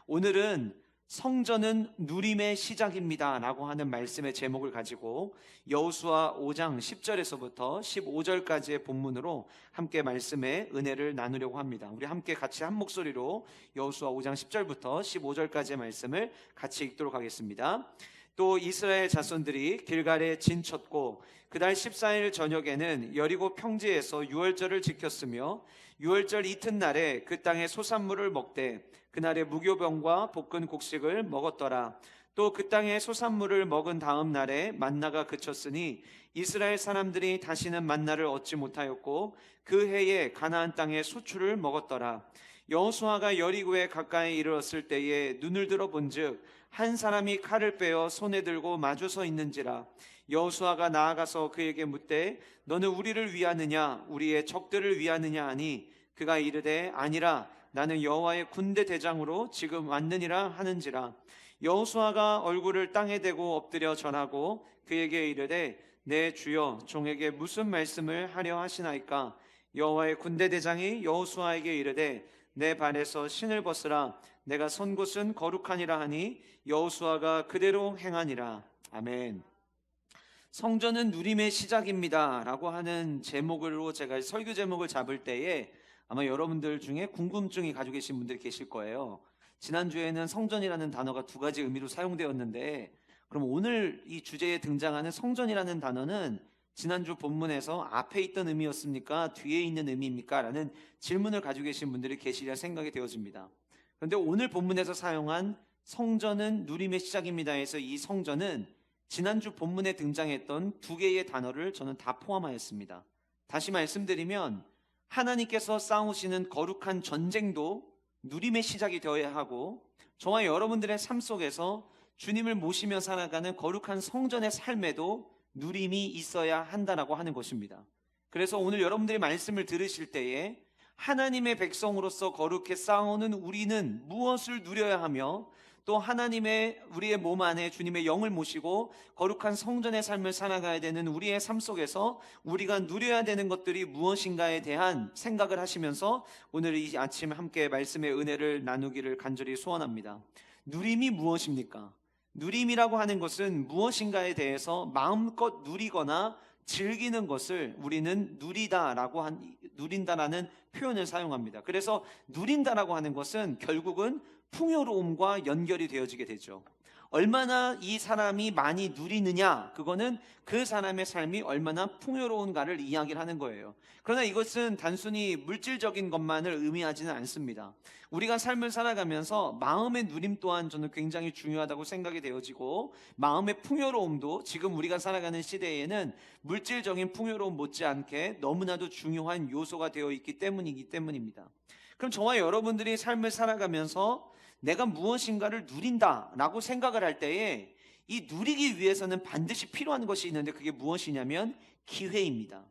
오늘은 성전은 누림의 시작입니다 라고 하는 말씀의 제목을 가지고 여호수아 5장 10절에서부터 15절까지의 본문으로 함께 말씀의 은혜를 나누려고 합니다. 우리 함께 같이 한 목소리로 여호수아 5장 10절부터 15절까지의 말씀을 같이 읽도록 하겠습니다. 또 이스라엘 자손들이 길갈에 진쳤고 그달 14일 저녁에는 여리고 평지에서 유월절을 지켰으며 유월절 이튿날에 그 땅의 소산물을 먹되 그날에 무교병과 볶은 곡식을 먹었더라. 또 그 땅의 소산물을 먹은 다음 날에 만나가 그쳤으니 이스라엘 사람들이 다시는 만나를 얻지 못하였고 그 해에 가나안 땅의 소출을 먹었더라. 여호수아가 여리고에 가까이 이르렀을 때에 눈을 들어 본즉 한 사람이 칼을 빼어 손에 들고 마주 서 있는지라. 여호수아가 나아가서 그에게 묻되 너는 우리를 위하느냐 우리의 적들을 위하느냐 하니 그가 이르되 아니라 나는 여호와의 군대 대장으로 지금 왔느니라 하는지라. 여호수아가 얼굴을 땅에 대고 엎드려 절하고 그에게 이르되 내 주여 종에게 무슨 말씀을 하려 하시나이까. 여호와의 군대 대장이 여호수아에게 이르되 내 발에서 신을 벗으라. 내가 선 곳은 거룩하니라 하니 여호수아가 그대로 행하니라. 아멘. 성전은 누림의 시작입니다 라고 하는 제목으로 제가 설교 제목을 잡을 때에 아마 여러분들 중에 궁금증이 가지고 계신 분들이 계실 거예요. 지난주에는 성전이라는 단어가 두 가지 의미로 사용되었는데 그럼 오늘 이 주제에 등장하는 성전이라는 단어는 지난주 본문에서 앞에 있던 의미였습니까? 뒤에 있는 의미입니까? 라는 질문을 가지고 계신 분들이 계시리라 생각이 되어집니다. 그런데 오늘 본문에서 사용한 성전은 누림의 시작입니다 해서 이 성전은 지난주 본문에 등장했던 두 개의 단어를 저는 다 포함하였습니다. 다시 말씀드리면 하나님께서 싸우시는 거룩한 전쟁도 누림의 시작이 되어야 하고 저와 여러분들의 삶 속에서 주님을 모시며 살아가는 거룩한 성전의 삶에도 누림이 있어야 한다라고 하는 것입니다. 그래서 오늘 여러분들이 말씀을 들으실 때에 하나님의 백성으로서 거룩해 싸우는 우리는 무엇을 누려야 하며 또 하나님의 우리의 몸 안에 주님의 영을 모시고 거룩한 성전의 삶을 살아가야 되는 우리의 삶 속에서 우리가 누려야 되는 것들이 무엇인가에 대한 생각을 하시면서 오늘 이 아침 함께 말씀의 은혜를 나누기를 간절히 소원합니다. 누림이 무엇입니까? 누림이라고 하는 것은 무엇인가에 대해서 마음껏 누리거나 즐기는 것을 우리는 누린다라는 표현을 사용합니다. 그래서 누린다라고 하는 것은 결국은 풍요로움과 연결이 되어지게 되죠. 얼마나 이 사람이 많이 누리느냐, 그거는 그 사람의 삶이 얼마나 풍요로운가를 이야기를 하는 거예요. 그러나 이것은 단순히 물질적인 것만을 의미하지는 않습니다. 우리가 삶을 살아가면서 마음의 누림 또한 저는 굉장히 중요하다고 생각이 되어지고 마음의 풍요로움도 지금 우리가 살아가는 시대에는 물질적인 풍요로움 못지않게 너무나도 중요한 요소가 되어 있기 때문입니다. 그럼 저와 여러분들이 삶을 살아가면서 내가 무엇인가를 누린다라고 생각을 할 때에 이 누리기 위해서는 반드시 필요한 것이 있는데 그게 무엇이냐면 기회입니다.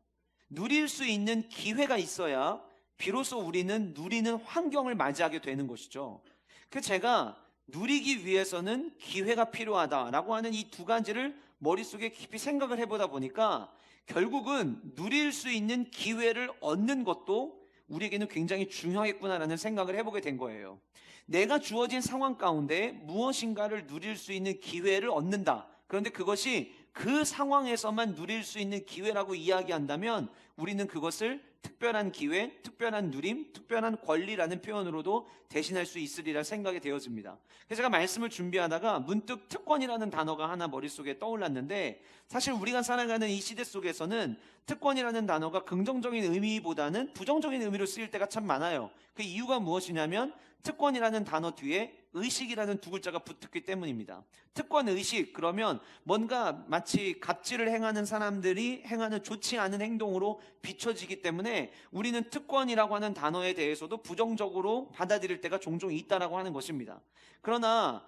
누릴 수 있는 기회가 있어야 비로소 우리는 누리는 환경을 맞이하게 되는 것이죠. 그 제가 누리기 위해서는 기회가 필요하다라고 하는 이 두 가지를 머릿속에 깊이 생각을 해보다 보니까 결국은 누릴 수 있는 기회를 얻는 것도 우리에게는 굉장히 중요하겠구나라는 생각을 해보게 된 거예요. 내가 주어진 상황 가운데 무엇인가를 누릴 수 있는 기회를 얻는다. 그런데 그것이 그 상황에서만 누릴 수 있는 기회라고 이야기한다면 우리는 그것을 특별한 기회, 특별한 누림, 특별한 권리라는 표현으로도 대신할 수 있으리라 생각이 되어집니다. 그래서 제가 말씀을 준비하다가 문득 특권이라는 단어가 하나 머릿속에 떠올랐는데 사실 우리가 살아가는 이 시대 속에서는 특권이라는 단어가 긍정적인 의미보다는 부정적인 의미로 쓰일 때가 참 많아요. 그 이유가 무엇이냐면 특권이라는 단어 뒤에 의식이라는 두 글자가 붙었기 때문입니다. 특권 의식, 그러면 뭔가 마치 갑질을 행하는 사람들이 행하는 좋지 않은 행동으로 비춰지기 때문에 우리는 특권이라고 하는 단어에 대해서도 부정적으로 받아들일 때가 종종 있다라고 하는 것입니다. 그러나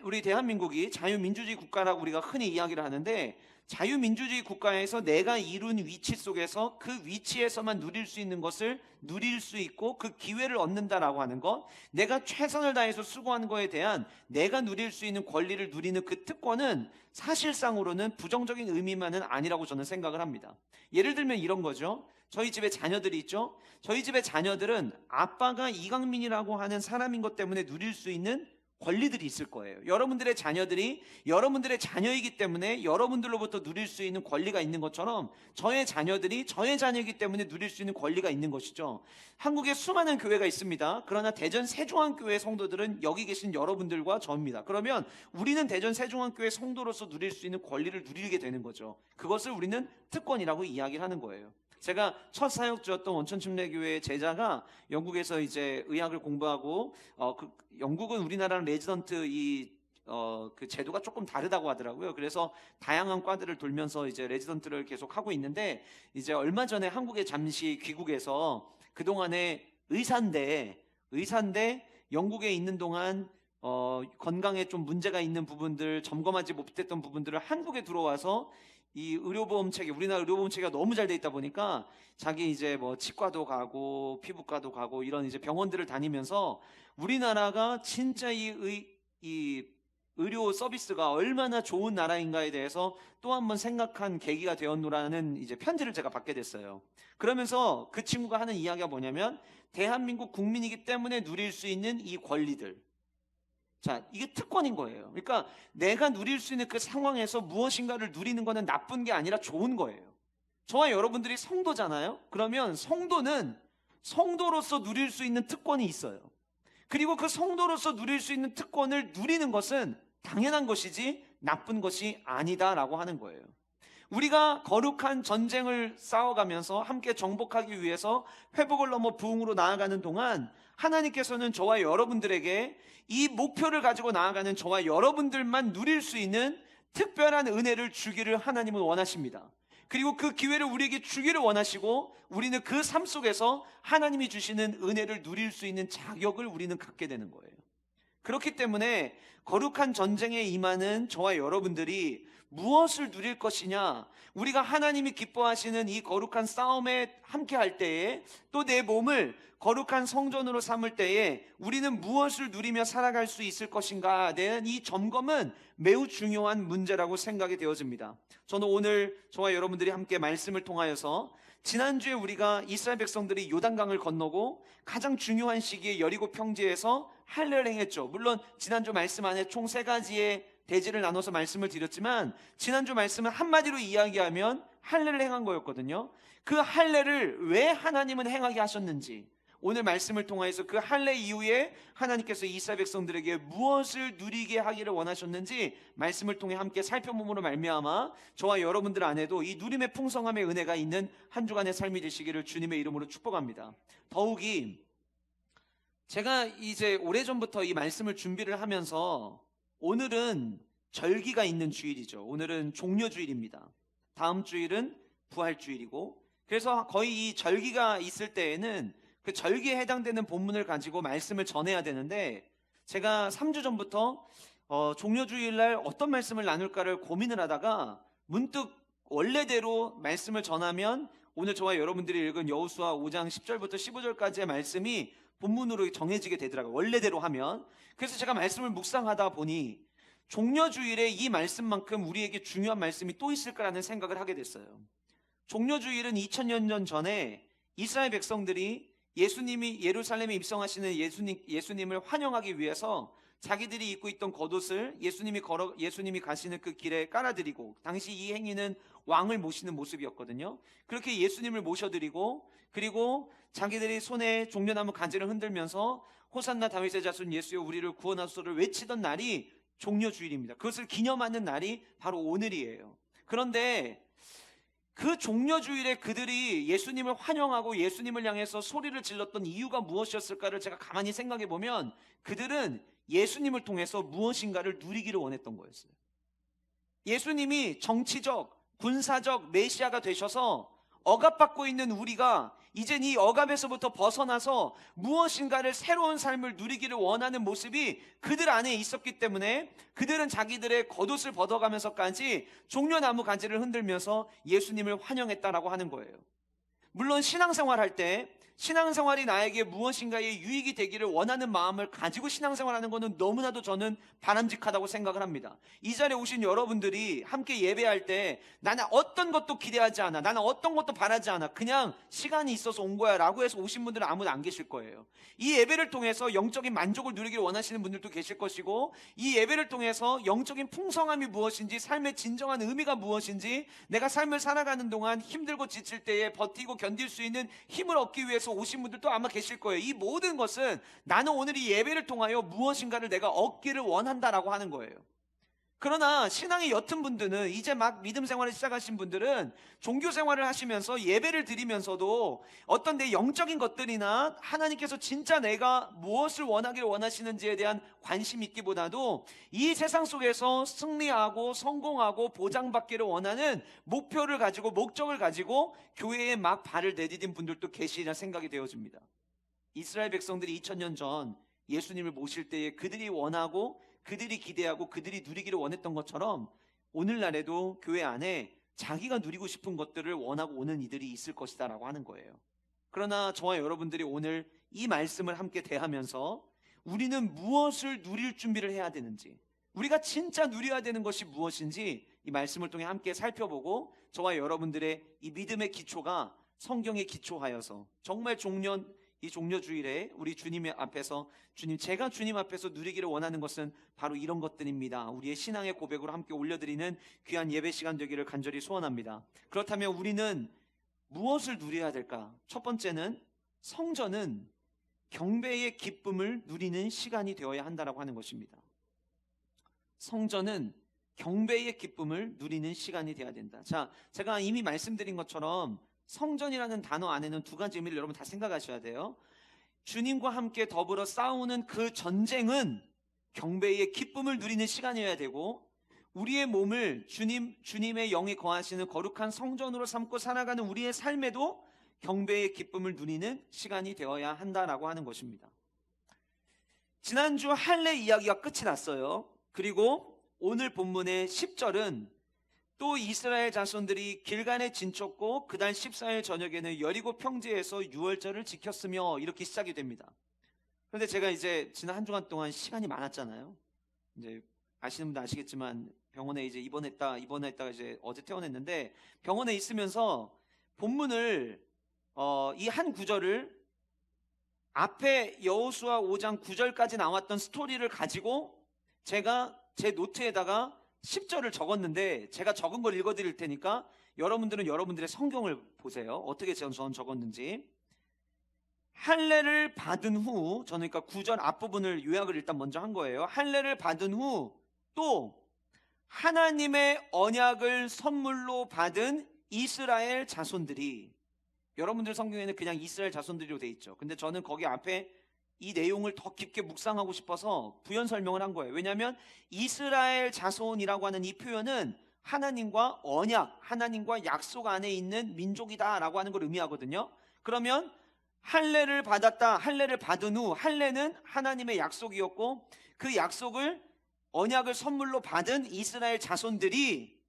우리 대한민국이 자유민주주의 국가라고 우리가 흔히 이야기를 하는데 자유민주주의 국가에서 내가 이룬 위치 속에서 그 위치에서만 누릴 수 있는 것을 누릴 수 있고 그 기회를 얻는다라고 하는 것, 내가 최선을 다해서 수고한 거에 대한 내가 누릴 수 있는 권리를 누리는 그 특권은 사실상으로는 부정적인 의미만은 아니라고 저는 생각을 합니다. 예를 들면 이런 거죠. 저희 집에 자녀들이 있죠. 저희 집의 자녀들은 아빠가 이강민이라고 하는 사람인 것 때문에 누릴 수 있는 권리들이 있을 거예요. 여러분들의 자녀들이 여러분들의 자녀이기 때문에 여러분들로부터 누릴 수 있는 권리가 있는 것처럼 저의 자녀들이 저의 자녀이기 때문에 누릴 수 있는 권리가 있는 것이죠. 한국에 수많은 교회가 있습니다. 그러나 대전 세종안교회 성도들은 여기 계신 여러분들과 저입니다. 그러면 우리는 대전 세종안교회 성도로서 누릴 수 있는 권리를 누리게 되는 거죠. 그것을 우리는 특권이라고 이야기를 하는 거예요. 제가 첫 사역주였던 원천침례교회의 제자가 영국에서 이제 의학을 공부하고 영국은 우리나라랑 레지던트 그 제도가 조금 다르다고 하더라고요. 그래서 다양한 과들을 돌면서 이제 레지던트를 계속 하고 있는데, 이제 얼마 전에 한국에 잠시 귀국해서 그동안에 의사인데 영국에 있는 동안 건강에 좀 문제가 있는 부분들, 점검하지 못했던 부분들을 한국에 들어와서 이 의료보험 체계, 우리나라 의료보험 체계가 너무 잘 돼 있다 보니까 자기 이제 뭐 치과도 가고 피부과도 가고 이런 이제 병원들을 다니면서 우리나라가 진짜 이 의료 서비스가 얼마나 좋은 나라인가에 대해서 또 한 번 생각한 계기가 되었노라는 이제 편지를 제가 받게 됐어요. 그러면서 그 친구가 하는 이야기가 뭐냐면, 대한민국 국민이기 때문에 누릴 수 있는 이 권리들, 자, 이게 특권인 거예요. 그러니까 내가 누릴 수 있는 그 상황에서 무엇인가를 누리는 것은 나쁜 게 아니라 좋은 거예요. 저와 여러분들이 성도잖아요. 그러면 성도는 성도로서 누릴 수 있는 특권이 있어요. 그리고 그 성도로서 누릴 수 있는 특권을 누리는 것은 당연한 것이지 나쁜 것이 아니다라고 하는 거예요. 우리가 거룩한 전쟁을 싸워가면서 함께 정복하기 위해서 회복을 넘어 부흥으로 나아가는 동안 하나님께서는 저와 여러분들에게 이 목표를 가지고 나아가는 저와 여러분들만 누릴 수 있는 특별한 은혜를 주기를 하나님은 원하십니다. 그리고 그 기회를 우리에게 주기를 원하시고, 우리는 그 삶 속에서 하나님이 주시는 은혜를 누릴 수 있는 자격을 우리는 갖게 되는 거예요. 그렇기 때문에 거룩한 전쟁에 임하는 저와 여러분들이 무엇을 누릴 것이냐, 우리가 하나님이 기뻐하시는 이 거룩한 싸움에 함께 할 때에, 또 내 몸을 거룩한 성전으로 삼을 때에 우리는 무엇을 누리며 살아갈 수 있을 것인가에 대한 이 점검은 매우 중요한 문제라고 생각이 되어집니다. 저는 오늘 저와 여러분들이 함께 말씀을 통하여서, 지난주에 우리가 이스라엘 백성들이 요단강을 건너고 가장 중요한 시기에 여리고 평지에서 할례를 행했죠. 물론 지난주 말씀 안에 총 3가지의 대지를 나눠서 말씀을 드렸지만, 지난주 말씀은 한마디로 이야기하면 할례를 행한 거였거든요. 그 할례를 왜 하나님은 행하게 하셨는지, 오늘 말씀을 통해서 그 할례 이후에 하나님께서 이스라엘 백성들에게 무엇을 누리게 하기를 원하셨는지 말씀을 통해 함께 살펴봄으로 말미암아 저와 여러분들 안에도 이 누림의 풍성함의 은혜가 있는 한 주간의 삶이 되시기를 주님의 이름으로 축복합니다. 더욱이 제가 이제 오래전부터 이 말씀을 준비를 하면서, 오늘은 절기가 있는 주일이죠. 오늘은 종려주일입니다. 다음 주일은 부활주일이고, 그래서 거의 이 절기가 있을 때에는 그 절기에 해당되는 본문을 가지고 말씀을 전해야 되는데, 제가 3주 전부터 종려주일날 어떤 말씀을 나눌까를 고민을 하다가 문득 원래대로 말씀을 전하면 오늘 저와 여러분들이 읽은 여호수아 5장 10절부터 15절까지의 말씀이 본문으로 정해지게 되더라고요. 원래대로 하면. 그래서 제가 말씀을 묵상하다 보니 종려주일에 이 말씀만큼 우리에게 중요한 말씀이 또 있을까라는 생각을 하게 됐어요. 종려주일은 2000년 전 전에 이스라엘 백성들이 예수님이 예루살렘에 입성하시는 예수님을 환영하기 위해서 자기들이 입고 있던 겉옷을 예수님이 가시는 그 길에 깔아드리고, 당시 이 행위는 왕을 모시는 모습이었거든요. 그렇게 예수님을 모셔드리고, 그리고 자기들이 손에 종려나무 가지를 흔들면서 호산나 다윗의 자손 예수여 우리를 구원하소서를 외치던 날이 종려주일입니다. 그것을 기념하는 날이 바로 오늘이에요. 그런데 그 종려주일에 그들이 예수님을 환영하고 예수님을 향해서 소리를 질렀던 이유가 무엇이었을까를 제가 가만히 생각해 보면, 그들은 예수님을 통해서 무엇인가를 누리기를 원했던 거였어요. 예수님이 정치적, 군사적 메시아가 되셔서 억압받고 있는 우리가 이젠 이 억압에서부터 벗어나서 무엇인가를 새로운 삶을 누리기를 원하는 모습이 그들 안에 있었기 때문에 그들은 자기들의 겉옷을 벗어가면서까지 종려나무 가지를 흔들면서 예수님을 환영했다라고 하는 거예요. 물론 신앙생활할 때 신앙생활이 나에게 무엇인가의 유익이 되기를 원하는 마음을 가지고 신앙생활하는 것은 너무나도 저는 바람직하다고 생각을 합니다. 이 자리에 오신 여러분들이 함께 예배할 때 나는 어떤 것도 기대하지 않아, 나는 어떤 것도 바라지 않아, 그냥 시간이 있어서 온 거야 라고 해서 오신 분들은 아무도 안 계실 거예요. 이 예배를 통해서 영적인 만족을 누리기를 원하시는 분들도 계실 것이고, 이 예배를 통해서 영적인 풍성함이 무엇인지, 삶의 진정한 의미가 무엇인지, 내가 삶을 살아가는 동안 힘들고 지칠 때에 버티고 견딜 수 있는 힘을 얻기 위해서 오신 분들도 아마 계실 거예요. 이 모든 것은 나는 오늘 이 예배를 통하여 무엇인가를 내가 얻기를 원한다라고 하는 거예요. 그러나 신앙이 옅은 분들은, 이제 막 믿음 생활을 시작하신 분들은 종교 생활을 하시면서 예배를 드리면서도 어떤 내 영적인 것들이나 하나님께서 진짜 내가 무엇을 원하기를 원하시는지에 대한 관심이 있기보다도 이 세상 속에서 승리하고 성공하고 보장받기를 원하는 목표를 가지고, 목적을 가지고 교회에 막 발을 내디딘 분들도 계시리라 생각이 되어집니다. 이스라엘 백성들이 2000년 전 예수님을 모실 때에 그들이 원하고 그들이 기대하고 그들이 누리기를 원했던 것처럼 오늘날에도 교회 안에 자기가 누리고 싶은 것들을 원하고 오는 이들이 있을 것이다 라고 하는 거예요. 그러나 저와 여러분들이 오늘 이 말씀을 함께 대하면서 우리는 무엇을 누릴 준비를 해야 되는지, 우리가 진짜 누려야 되는 것이 무엇인지 이 말씀을 통해 함께 살펴보고, 저와 여러분들의 이 믿음의 기초가 성경에 기초하여서 정말 이 종려주일에 우리 주님 앞에서, 주님, 제가 주님 앞에서 누리기를 원하는 것은 바로 이런 것들입니다, 우리의 신앙의 고백으로 함께 올려드리는 귀한 예배 시간 되기를 간절히 소원합니다. 그렇다면 우리는 무엇을 누려야 될까? 첫 번째는 성전은 경배의 기쁨을 누리는 시간이 되어야 한다라고 하는 것입니다. 성전은 경배의 기쁨을 누리는 시간이 되어야 된다. 자, 제가 이미 말씀드린 것처럼 성전이라는 단어 안에는 두 가지 의미를 여러분 다 생각하셔야 돼요. 주님과 함께 더불어 싸우는 그 전쟁은 경배의 기쁨을 누리는 시간이어야 되고, 우리의 몸을 주님의 영이 거하시는 거룩한 성전으로 삼고 살아가는 우리의 삶에도 경배의 기쁨을 누리는 시간이 되어야 한다라고 하는 것입니다. 지난주 할례 이야기가 끝이 났어요. 그리고 오늘 본문의 10절은 또 이스라엘 자손들이 길갈에 진쳤고 그달 14일 저녁에는 여리고 평지에서 유월절을 지켰으며, 이렇게 시작이 됩니다. 그런데 제가 이제 지난 한 주간 동안 시간이 많았잖아요. 이제 아시는 분도 아시겠지만 병원에 이제 입원했다가 이제 어제 퇴원했는데, 병원에 있으면서 본문을 이 한 구절을 앞에 여호수아 5장 9절까지 나왔던 스토리를 가지고 제가 제 노트에다가 10절을 적었는데, 제가 적은 걸 읽어드릴 테니까 여러분들은 여러분들의 성경을 보세요. 어떻게 저는 적었는지. 할례를 받은 후, 저는 그러니까 9절 앞부분을 요약을 일단 먼저 한 거예요. 할례를 받은 후 또 하나님의 언약을 선물로 받은 이스라엘 자손들이, 여러분들 성경에는 그냥 이스라엘 자손들이로 돼 있죠. 근데 저는 거기 앞에 이 내용을 더 깊게 묵상하고 싶어서 부연 설명을 한 거예요. 왜냐하면 이스라엘 자손이라고 하는 이 표현은 하나님과 언약, 하나님과 약속 안에 있는 민족이다라고 하는 걸 의미하거든요. 그러면 할례를 받았다, 할례를 받은 후, 할례는 하나님의 약속이었고 그 약속을, 언약을 선물로 받은 이스라엘 자손들이,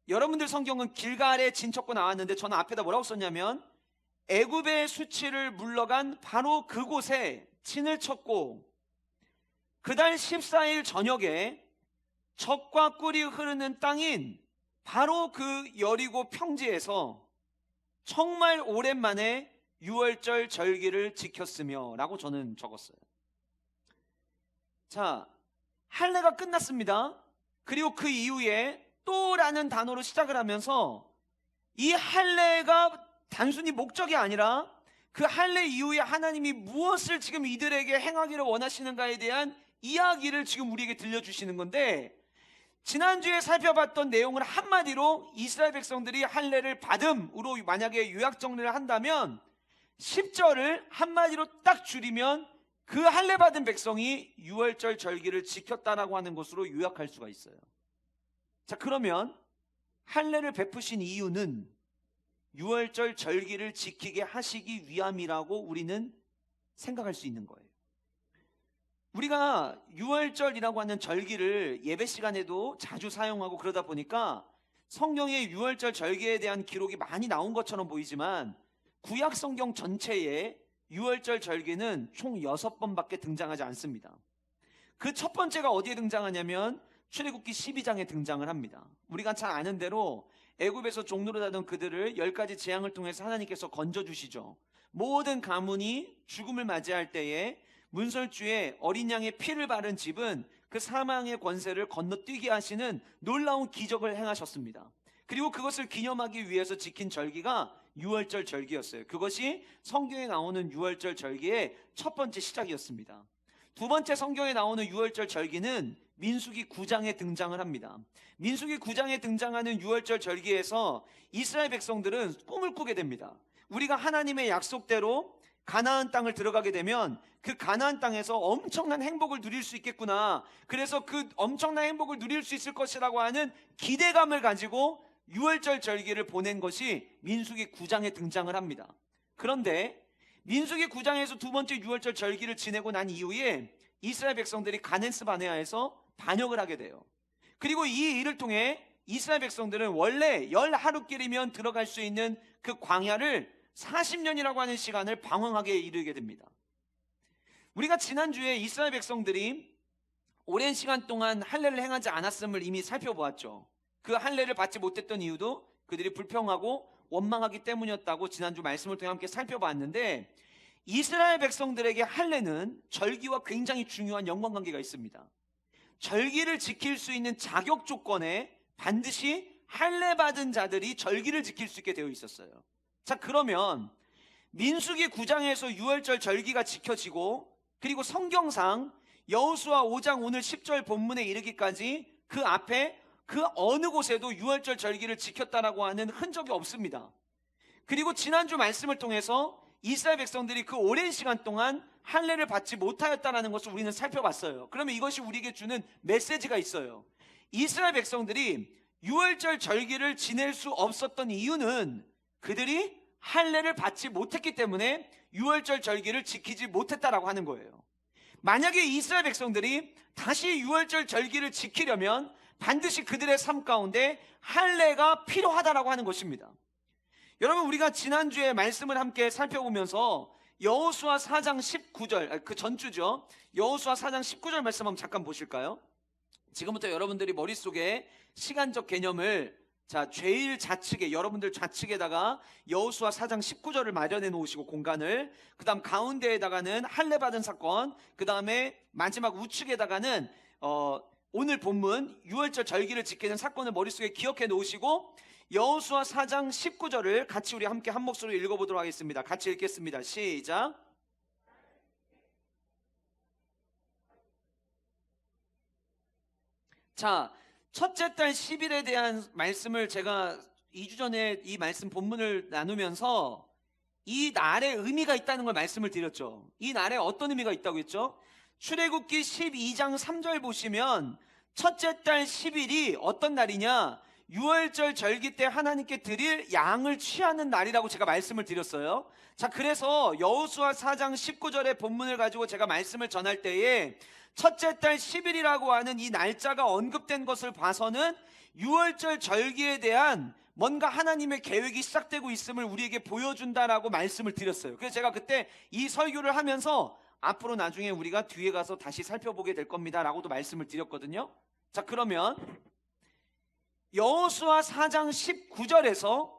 여러분들 성경은 길갈에 진쳤고 나왔는데 저는 앞에다 뭐라고 썼냐면 애굽의 수치를 물러간 바로 그곳에 진을 쳤고 그달 14일 저녁에 젖과 꿀이 흐르는 땅인 바로 그 여리고 평지에서 정말 오랜만에 유월절 절기를 지켰으며 라고 저는 적었어요. 자, 할례가 끝났습니다. 그리고 그 이후에 또라는 단어로 시작을 하면서 이 할례가 단순히 목적이 아니라 그 할례 이후에 하나님이 무엇을 지금 이들에게 행하기를 원하시는가에 대한 이야기를 지금 우리에게 들려주시는 건데, 지난주에 살펴봤던 내용을 한마디로 이스라엘 백성들이 할례를 받음으로 만약에 요약 정리를 한다면 10절을 한마디로 딱 줄이면 그 할례 받은 백성이 유월절 절기를 지켰다라고 하는 것으로 요약할 수가 있어요. 자, 그러면 할례를 베푸신 이유는 유월절 절기를 지키게 하시기 위함이라고 우리는 생각할 수 있는 거예요. 우리가 유월절이라고 하는 절기를 예배 시간에도 자주 사용하고 그러다 보니까 성경에 유월절 절기에 대한 기록이 많이 나온 것처럼 보이지만 구약 성경 전체에 유월절 절기는 총 6번밖에 등장하지 않습니다. 그 첫 번째가 어디에 등장하냐면 출애굽기 12장에 등장을 합니다. 우리가 잘 아는 대로 애굽에서 종노릇 하던 그들을 10가지 재앙을 통해서 하나님께서 건져주시죠. 모든 가문이 죽음을 맞이할 때에 문설주에 어린 양의 피를 바른 집은 그 사망의 권세를 건너뛰게 하시는 놀라운 기적을 행하셨습니다. 그리고 그것을 기념하기 위해서 지킨 절기가 유월절 절기였어요. 그것이 성경에 나오는 유월절 절기의 첫 번째 시작이었습니다. 두 번째 성경에 나오는 유월절 절기는 민수기 9장에 등장을 합니다. 민수기 9장에 등장하는 유월절 절기에서 이스라엘 백성들은 꿈을 꾸게 됩니다. 우리가 하나님의 약속대로 가나안 땅을 들어가게 되면 그 가나안 땅에서 엄청난 행복을 누릴 수 있겠구나. 그래서 그 엄청난 행복을 누릴 수 있을 것이라고 하는 기대감을 가지고 유월절 절기를 보낸 것이 민수기 9장에 등장을 합니다. 그런데 민수기 9장에서 두 번째 유월절 절기를 지내고 난 이후에 이스라엘 백성들이 가데스 바네아에서 반역을 하게 돼요. 그리고 이 일을 통해 이스라엘 백성들은 원래 10하루길이면 들어갈 수 있는 그 광야를 40년이라고 하는 시간을 방황하게 이르게 됩니다. 우리가 지난주에 이스라엘 백성들이 오랜 시간 동안 할례를 행하지 않았음을 이미 살펴보았죠. 그 할례를 받지 못했던 이유도 그들이 불평하고 원망하기 때문이었다고 지난주 말씀을 통해 함께 살펴봤는데, 이스라엘 백성들에게 할례는 절기와 굉장히 중요한 연관관계가 있습니다. 절기를 지킬 수 있는 자격 조건에 반드시 할례 받은 자들이 절기를 지킬 수 있게 되어 있었어요. 자, 그러면 민수기 9장에서 유월절 절기가 지켜지고, 그리고 성경상 여호수아 5장 오늘 10절 본문에 이르기까지 그 앞에 그 어느 곳에도 유월절 절기를 지켰다라고 하는 흔적이 없습니다. 그리고 지난주 말씀을 통해서 이스라엘 백성들이 그 오랜 시간 동안 할례를 받지 못하였다는 것을 우리는 살펴봤어요. 그러면 이것이 우리에게 주는 메시지가 있어요. 이스라엘 백성들이 유월절 절기를 지낼 수 없었던 이유는 그들이 할례를 받지 못했기 때문에 유월절 절기를 지키지 못했다라고 하는 거예요. 만약에 이스라엘 백성들이 다시 유월절 절기를 지키려면 반드시 그들의 삶 가운데 할례가 필요하다라고 하는 것입니다. 여러분, 우리가 지난주에 말씀을 함께 살펴보면서 여호수아 4장 19절, 그 전주죠. 여호수아 4장 19절 말씀 한번 잠깐 보실까요? 지금부터 여러분들이 머릿속에 시간적 개념을 제일 좌측에, 여러분들 좌측에다가 여호수아 4장 19절을 마련해 놓으시고 공간을, 그 다음 가운데에다가는 할례 받은 사건, 그 다음에 마지막 우측에다가는 오늘 본문 유월절 절기를 지키는 사건을 머릿속에 기억해 놓으시고 여호수아 4장 19절을 같이 우리 함께 한 목소리로 읽어보도록 하겠습니다. 같이 읽겠습니다. 시작. 자, 첫째 달 10일에 대한 말씀을 제가 2주 전에 이 말씀 본문을 나누면서 이 날에 의미가 있다는 걸 말씀을 드렸죠. 이 날에 어떤 의미가 있다고 했죠? 출애굽기 12장 3절 보시면 첫째 달 10일이 어떤 날이냐? 유월절 절기 때 하나님께 드릴 양을 취하는 날이라고 제가 말씀을 드렸어요. 자, 그래서 여호수아 4장 19절의 본문을 가지고 제가 말씀을 전할 때에 첫째 달 10일이라고 하는 이 날짜가 언급된 것을 봐서는 유월절 절기에 대한 뭔가 하나님의 계획이 시작되고 있음을 우리에게 보여준다라고 말씀을 드렸어요. 그래서 제가 그때 이 설교를 하면서 앞으로 나중에 우리가 뒤에 가서 다시 살펴보게 될 겁니다 라고도 말씀을 드렸거든요. 자, 그러면 여호수아 4장 19절에서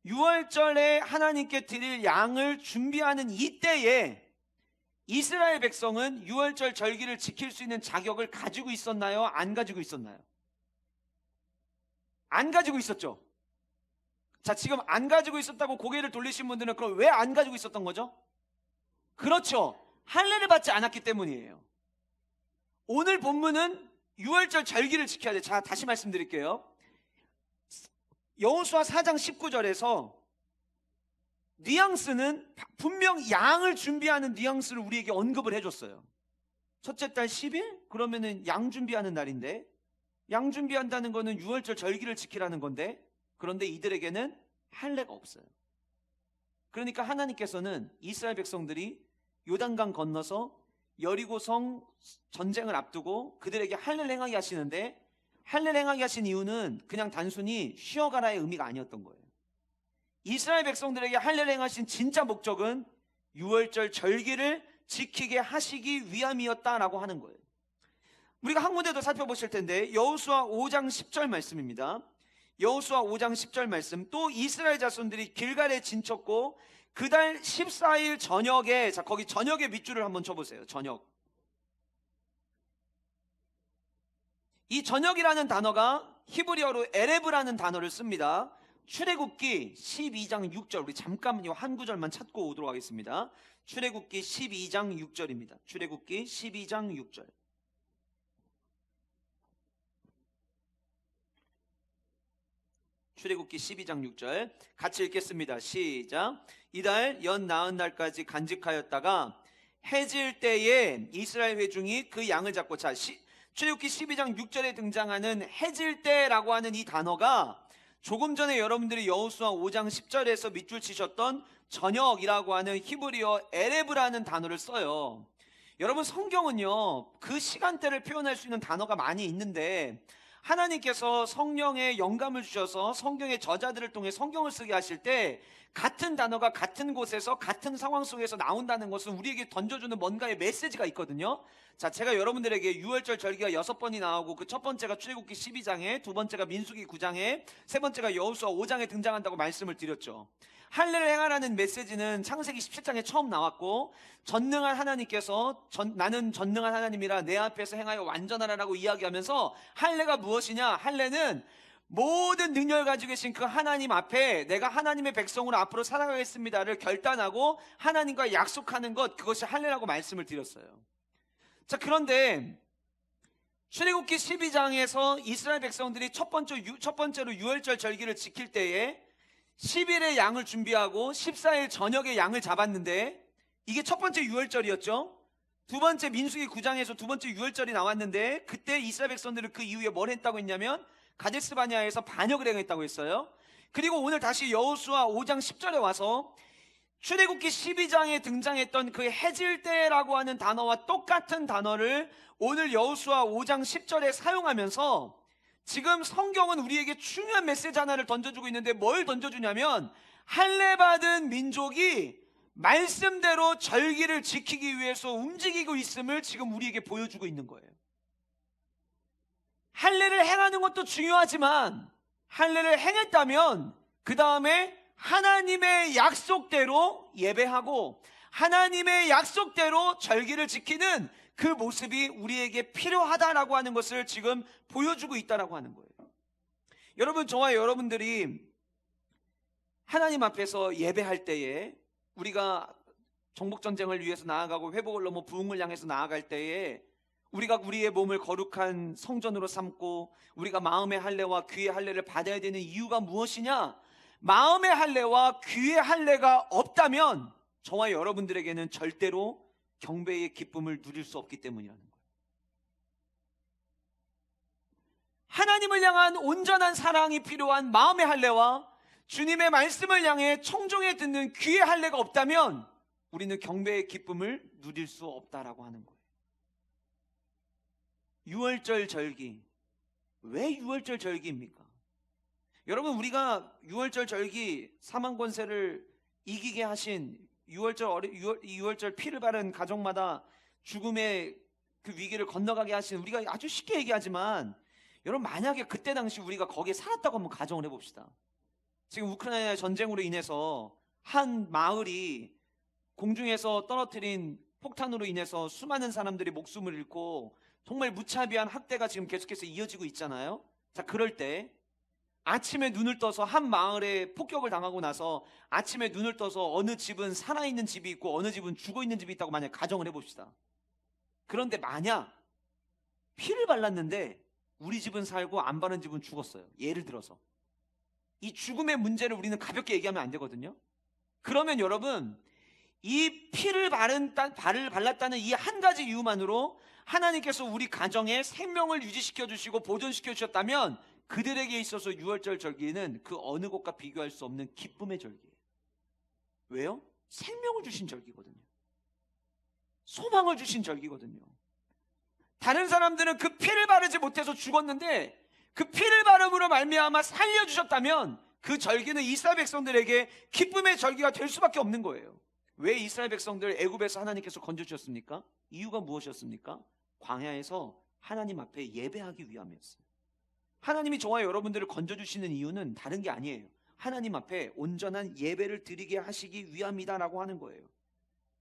유월절에 하나님께 드릴 양을 준비하는 이때에 이스라엘 백성은 유월절 절기를 지킬 수 있는 자격을 가지고 있었나요? 안 가지고 있었나요? 안 가지고 있었죠. 자, 지금 안 가지고 있었다고 고개를 돌리신 분들은 그럼 왜 안 가지고 있었던 거죠? 그렇죠. 할례를 받지 않았기 때문이에요. 오늘 본문은 유월절 절기를 지켜야 돼. 자, 다시 말씀드릴게요. 여호수아 4장 19절에서 뉘앙스는 분명 양을 준비하는 뉘앙스를 우리에게 언급을 해줬어요. 첫째 달 10일? 그러면은 양 준비하는 날인데, 양 준비한다는 거는 유월절 절기를 지키라는 건데, 그런데 이들에게는 할례가 없어요. 그러니까 하나님께서는 이스라엘 백성들이 요단강 건너서 여리고성 전쟁을 앞두고 그들에게 할례를 행하게 하시는데, 할례를 행하게 하신 이유는 그냥 단순히 쉬어가라의 의미가 아니었던 거예요. 이스라엘 백성들에게 할례를 행하신 진짜 목적은 유월절 절기를 지키게 하시기 위함이었다라고 하는 거예요. 우리가 한 군데도 살펴보실 텐데 여호수아 5장 10절 말씀입니다. 여호수아 5장 10절 말씀. 또 이스라엘 자손들이 길갈에 진쳤고 그달 14일 저녁에, 자 거기 저녁에 밑줄을 한번 쳐보세요. 저녁. 이 저녁이라는 단어가 히브리어로 에레브라는 단어를 씁니다. 출애굽기 12장 6절, 우리 잠깐 한 구절만 찾고 오도록 하겠습니다. 출애굽기 12장 6절입니다. 출애굽기 12장 6절. 출애굽기 12장 6절 같이 읽겠습니다. 시작. 이달 연 나흔 날까지 간직하였다가 해질 때에 이스라엘 회중이 그 양을 잡고, 자 출애굽기 12장 6절에 등장하는 해질 때라고 하는 이 단어가 조금 전에 여러분들이 여호수아 5장 10절에서 밑줄 치셨던 저녁이라고 하는 히브리어 에레브라는 단어를 써요. 여러분 성경은요 그 시간대를 표현할 수 있는 단어가 많이 있는데 하나님께서 성령의 영감을 주셔서 성경의 저자들을 통해 성경을 쓰게 하실 때 같은 단어가 같은 곳에서 같은 상황 속에서 나온다는 것은 우리에게 던져주는 뭔가의 메시지가 있거든요. 자, 제가 여러분들에게 유월절 절기가 6번이 나오고 그 첫 번째가 출애굽기 12장에, 두 번째가 민수기 9장에, 세 번째가 여호수아 5장에 등장한다고 말씀을 드렸죠. 할례를 행하라는 메시지는 창세기 17장에 처음 나왔고, 전능한 하나님께서 나는 전능한 하나님이라 내 앞에서 행하여 완전하라라고 이야기하면서 할례가 무엇이냐? 할례는 모든 능력을 가지고 계신 그 하나님 앞에 내가 하나님의 백성으로 앞으로 살아가겠습니다를 결단하고 하나님과 약속하는 것, 그것이 할례라고 말씀을 드렸어요. 자, 그런데 출애굽기 12장에서 이스라엘 백성들이 첫 번째로 유월절 절기를 지킬 때에 10일의 양을 준비하고 14일 저녁에 양을 잡았는데 이게 첫 번째 유월절이었죠. 두 번째 민수기 9장에서 두 번째 유월절이 나왔는데 그때 이스라엘 백성들은 그 이후에 뭘 했다고 했냐면 가데스 바네아에서 반역을 행했다고 했어요. 그리고 오늘 다시 여호수아 5장 10절에 와서 출애굽기 12장에 등장했던 그 해질 때라고 하는 단어와 똑같은 단어를 오늘 여호수아 5장 10절에 사용하면서 지금 성경은 우리에게 중요한 메시지 하나를 던져주고 있는데 뭘 던져주냐면 할례 받은 민족이 말씀대로 절기를 지키기 위해서 움직이고 있음을 지금 우리에게 보여주고 있는 거예요. 할례를 행하는 것도 중요하지만 할례를 행했다면 그 다음에 하나님의 약속대로 예배하고 하나님의 약속대로 절기를 지키는 그 모습이 우리에게 필요하다라고 하는 것을 지금 보여주고 있다라고 하는 거예요. 여러분, 저와 여러분들이 하나님 앞에서 예배할 때에 우리가 정복전쟁을 위해서 나아가고 회복을 넘어 부흥을 향해서 나아갈 때에 우리가 우리의 몸을 거룩한 성전으로 삼고 우리가 마음의 할례와 귀의 할례를 받아야 되는 이유가 무엇이냐? 마음의 할례와 귀의 할례가 없다면 저와 여러분들에게는 절대로 경배의 기쁨을 누릴 수 없기 때문이라는 거예요. 하나님을 향한 온전한 사랑이 필요한 마음의 할례와 주님의 말씀을 향해 청종해 듣는 귀의 할례가 없다면 우리는 경배의 기쁨을 누릴 수 없다라고 하는 거예요. 유월절 절기, 왜 유월절 절기입니까? 여러분, 우리가 유월절 절기 사망 권세를 이기게 하신 유월절 피를 바른 가정마다 죽음의 그 위기를 건너가게 하신, 우리가 아주 쉽게 얘기하지만 여러분, 만약에 그때 당시 우리가 거기에 살았다고 한번 가정을 해봅시다. 지금 우크라이나 전쟁으로 인해서 한 마을이 공중에서 떨어뜨린 폭탄으로 인해서 수많은 사람들이 목숨을 잃고 정말 무차비한 학대가 지금 계속해서 이어지고 있잖아요. 자, 그럴 때 아침에 눈을 떠서 한 마을에 폭격을 당하고 나서 아침에 눈을 떠서 어느 집은 살아있는 집이 있고 어느 집은 죽어있는 집이 있다고 만약 가정을 해봅시다. 그런데 만약 피를 발랐는데 우리 집은 살고 안 바른 집은 죽었어요. 예를 들어서 이 죽음의 문제를 우리는 가볍게 얘기하면 안 되거든요. 그러면 여러분, 이 피를 발랐다는 이 한 가지 이유만으로 하나님께서 우리 가정에 생명을 유지시켜 주시고 보존시켜 주셨다면 그들에게 있어서 유월절 절기는 그 어느 것과 비교할 수 없는 기쁨의 절기예요. 왜요? 생명을 주신 절기거든요. 소망을 주신 절기거든요. 다른 사람들은 그 피를 바르지 못해서 죽었는데 그 피를 바름으로 말미암아 살려주셨다면 그 절기는 이스라엘 백성들에게 기쁨의 절기가 될 수밖에 없는 거예요. 왜 이스라엘 백성들 애굽에서 하나님께서 건져주셨습니까? 이유가 무엇이었습니까? 광야에서 하나님 앞에 예배하기 위함이었어요. 하나님이 저와 여러분들을 건져주시는 이유는 다른 게 아니에요. 하나님 앞에 온전한 예배를 드리게 하시기 위함이다라고 하는 거예요.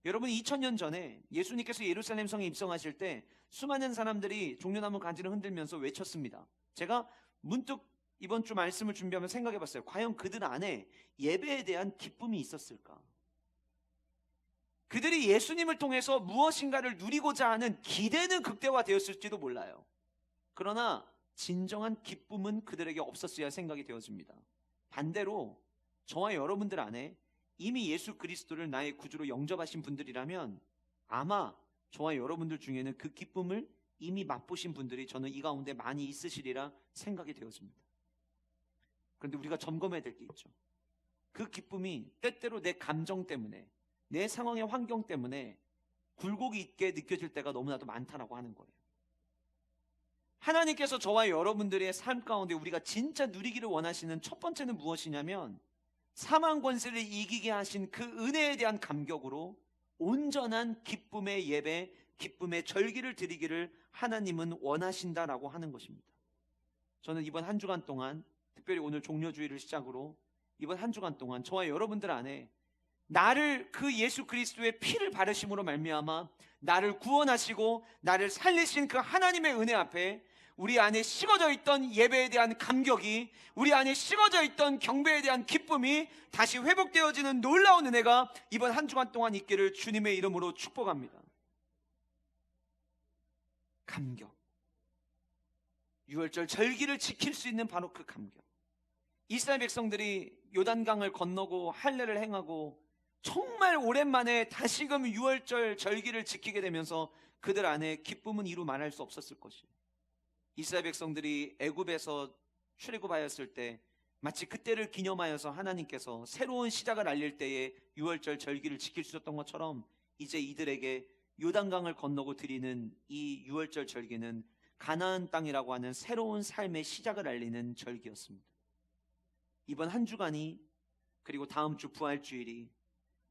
여러분, 2000년 전에 예수님께서 예루살렘 성에 입성하실 때 수많은 사람들이 종려나무 가지를 흔들면서 외쳤습니다. 제가 문득 이번 주 말씀을 준비하면서 생각해 봤어요. 과연 그들 안에 예배에 대한 기쁨이 있었을까? 그들이 예수님을 통해서 무엇인가를 누리고자 하는 기대는 극대화되었을지도 몰라요. 그러나 진정한 기쁨은 그들에게 없었어야 생각이 되어집니다. 반대로 저와 여러분들 안에 이미 예수 그리스도를 나의 구주로 영접하신 분들이라면 아마 저와 여러분들 중에는 그 기쁨을 이미 맛보신 분들이 저는 이 가운데 많이 있으시리라 생각이 되어집니다. 그런데 우리가 점검해야 될 게 있죠. 그 기쁨이 때때로 내 감정 때문에, 내 상황의 환경 때문에 굴곡이 있게 느껴질 때가 너무나도 많다라고 하는 거예요. 하나님께서 저와 여러분들의 삶 가운데 우리가 진짜 누리기를 원하시는 첫 번째는 무엇이냐면 사망 권세를 이기게 하신 그 은혜에 대한 감격으로 온전한 기쁨의 예배, 기쁨의 절기를 드리기를 하나님은 원하신다라고 하는 것입니다. 저는 이번 한 주간 동안, 특별히 오늘 종려주의를 시작으로 이번 한 주간 동안 저와 여러분들 안에 나를 그 예수 그리스도의 피를 바르심으로 말미암아 나를 구원하시고 나를 살리신 그 하나님의 은혜 앞에 우리 안에 식어져 있던 예배에 대한 감격이, 우리 안에 식어져 있던 경배에 대한 기쁨이 다시 회복되어지는 놀라운 은혜가 이번 한 주간 동안 있기를 주님의 이름으로 축복합니다. 감격. 유월절 절기를 지킬 수 있는 바로 그 감격. 이스라엘 백성들이 요단강을 건너고 할례를 행하고 정말 오랜만에 다시금 유월절 절기를 지키게 되면서 그들 안에 기쁨은 이루 말할 수 없었을 것이에요. 이스라엘 백성들이 애굽에서 출애굽하였을 때 마치 그때를 기념하여서 하나님께서 새로운 시작을 알릴 때에 유월절 절기를 지킬 수 있었던 것처럼 이제 이들에게 요단강을 건너고 드리는 이 유월절 절기는 가나안 땅이라고 하는 새로운 삶의 시작을 알리는 절기였습니다. 이번 한 주간이, 그리고 다음 주 부활주일이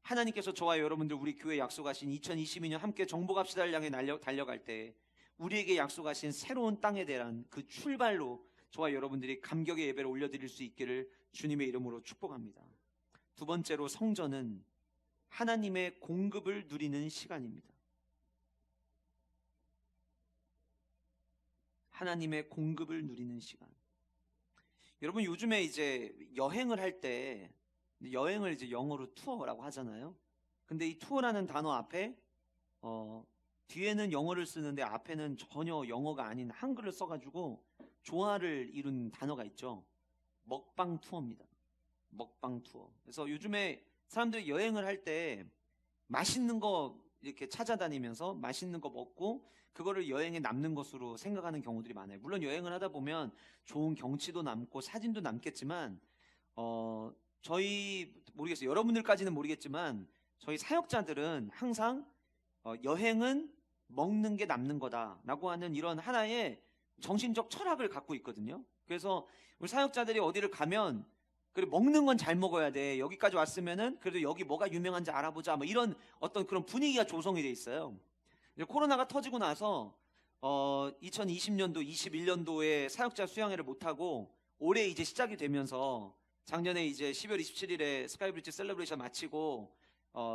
하나님께서 저와 여러분들 우리 교회에 약속하신 2022년 함께 정복합시다를 향해 달려갈 때 우리에게 약속하신 새로운 땅에 대한 그 출발로 저와 여러분들이 감격의 예배를 올려드릴 수 있기를 주님의 이름으로 축복합니다. 두 번째로, 성전은 하나님의 공급을 누리는 시간입니다. 하나님의 공급을 누리는 시간. 여러분, 요즘에 이제 여행을 할 때 여행을 이제 영어로 투어라고 하잖아요. 근데 이 투어라는 단어 앞에 뒤에는 영어를 쓰는데 앞에는 전혀 영어가 아닌 한글을 써가지고 조화를 이룬 단어가 있죠. 먹방 투어입니다. 먹방 투어. 그래서 요즘에 사람들이 여행을 할 때 맛있는 거 이렇게 찾아다니면서 맛있는 거 먹고 그거를 여행에 남는 것으로 생각하는 경우들이 많아요. 물론 여행을 하다 보면 좋은 경치도 남고 사진도 남겠지만 저희 모르겠어요. 여러분들까지는 모르겠지만 저희 사역자들은 항상 여행은 먹는 게 남는 거다라고 하는 이런 하나의 정신적 철학을 갖고 있거든요. 그래서 우리 사역자들이 어디를 가면 그래, 먹는 건 잘 먹어야 돼. 여기까지 왔으면은 그래도 여기 뭐가 유명한지 알아보자. 뭐 이런 어떤 그런 분위기가 조성이 돼 있어요. 이제 코로나가 터지고 나서 2020년도, 21년도에 사역자 수양회를 못 하고 올해 이제 시작이 되면서 작년에 이제 12월 27일에 스카이브리지 셀러브레이션 마치고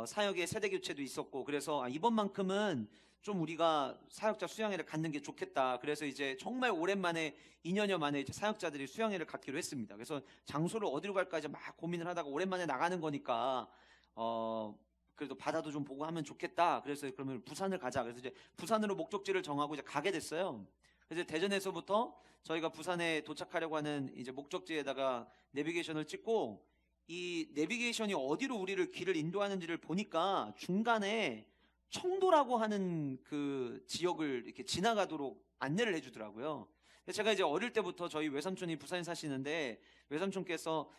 사역의 세대 교체도 있었고, 그래서 이번만큼은 좀 우리가 사역자 수양회를 갖는 게 좋겠다. 그래서 이제 정말 오랜만에 2년여 만에 이제 사역자들이 수양회를 갖기로 했습니다. 그래서 장소를 어디로 갈까 이제 막 고민을 하다가 오랜만에 나가는 거니까 그래도 바다도 좀 보고 하면 좋겠다. 그래서 그러면 부산을 가자. 그래서 이제 부산으로 목적지를 정하고 이제 가게 됐어요. 그래서 대전에서부터 저희가 부산에 도착하려고 하는 이제 목적지에다가 내비게이션을 찍고, 이 내비게이션이 어디로 우리를 길을 인도하는지를 보니까 중간에 청도라고 하는 그 지역을 이렇게 지나가도록 안내를 해주더라고요. 제가 이제 어릴 때부터 저희 외삼촌이 부산에 사시는데 외삼촌께서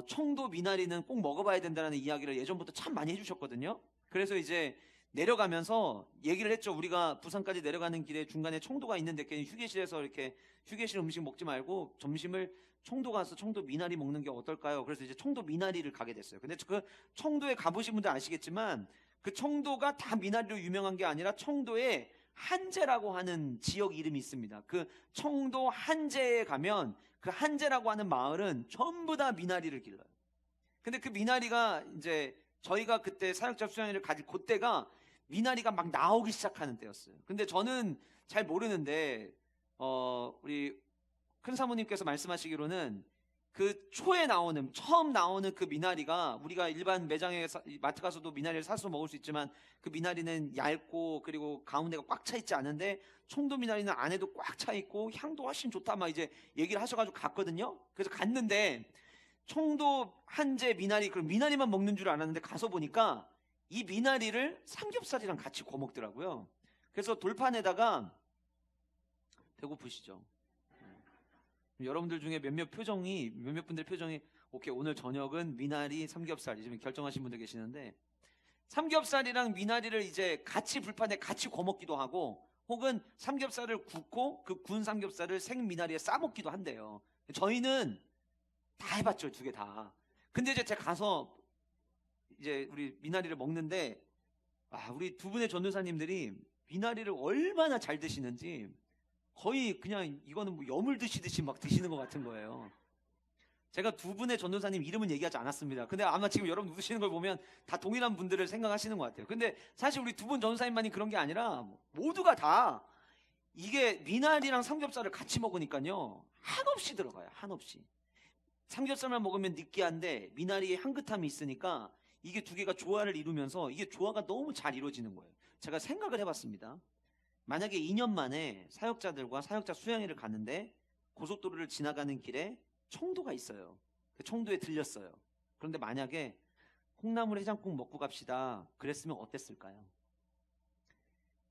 청도 미나리는 꼭 먹어봐야 된다는 이야기를 예전부터 참 많이 해주셨거든요. 그래서 이제 내려가면서 얘기를 했죠. 우리가 부산까지 내려가는 길에 중간에 청도가 있는데 괜히 휴게실에서 이렇게 휴게실 음식 먹지 말고 점심을 청도 가서 청도 미나리 먹는 게 어떨까요? 그래서 이제 청도 미나리를 가게 됐어요. 근데 그 청도에 가보신 분들 아시겠지만 그 청도가 다 미나리로 유명한 게 아니라 청도에 한제라고 하는 지역 이름이 있습니다. 그 청도 한제에 가면 그 한제라고 하는 마을은 전부 다 미나리를 길러요. 근데 그 미나리가 이제 저희가 그때 사역자 수양회를 가질 그때가 미나리가 막 나오기 시작하는 때였어요. 근데 저는 잘 모르는데 우리 큰 사모님께서 말씀하시기로는 그 초에 나오는 처음 나오는 그 미나리가 우리가 일반 매장에 마트 가서도 미나리를 사서 먹을 수 있지만 그 미나리는 얇고 그리고 가운데가 꽉 차 있지 않은데 청도 미나리는 안에도 꽉 차 있고 향도 훨씬 좋다 막 이제 얘기를 하셔가지고 갔거든요. 그래서 갔는데 청도 한제 미나리 그럼 미나리만 먹는 줄 알았는데 가서 보니까 이 미나리를 삼겹살이랑 같이 구워 먹더라고요. 그래서 돌판에다가 배고프시죠? 여러분들 중에 몇몇 분들 표정이 오케이 오늘 저녁은 미나리 삼겹살 지금 결정하신 분들 계시는데 삼겹살이랑 미나리를 이제 같이 불판에 같이 구워 먹기도 하고 혹은 삼겹살을 굽고 그 구운 삼겹살을 생 미나리에 싸 먹기도 한대요. 저희는 다 해봤죠, 두 개 다. 근데 이제 제가 가서 이제 우리 미나리를 먹는데 우리 두 분의 전도사님들이 미나리를 얼마나 잘 드시는지 거의 그냥 이거는 뭐 염을 드시듯이 막 드시는 것 같은 거예요. 제가 두 분의 전도사님 이름은 얘기하지 않았습니다. 근데 아마 지금 여러분 웃으시는 걸 보면 다 동일한 분들을 생각하시는 것 같아요. 근데 사실 우리 두 분 전도사님만이 그런 게 아니라 모두가 다 이게 미나리랑 삼겹살을 같이 먹으니까요 한없이 들어가요. 한없이. 삼겹살만 먹으면 느끼한데 미나리에 향긋함이 있으니까 이게 두 개가 조화를 이루면서 이게 조화가 너무 잘 이루어지는 거예요. 제가 생각을 해봤습니다. 만약에 2년 만에 사역자들과 사역자 수양회를 갔는데 고속도로를 지나가는 길에 청도가 있어요. 그 청도에 들렸어요. 그런데 만약에 콩나물 해장국 먹고 갑시다 그랬으면 어땠을까요?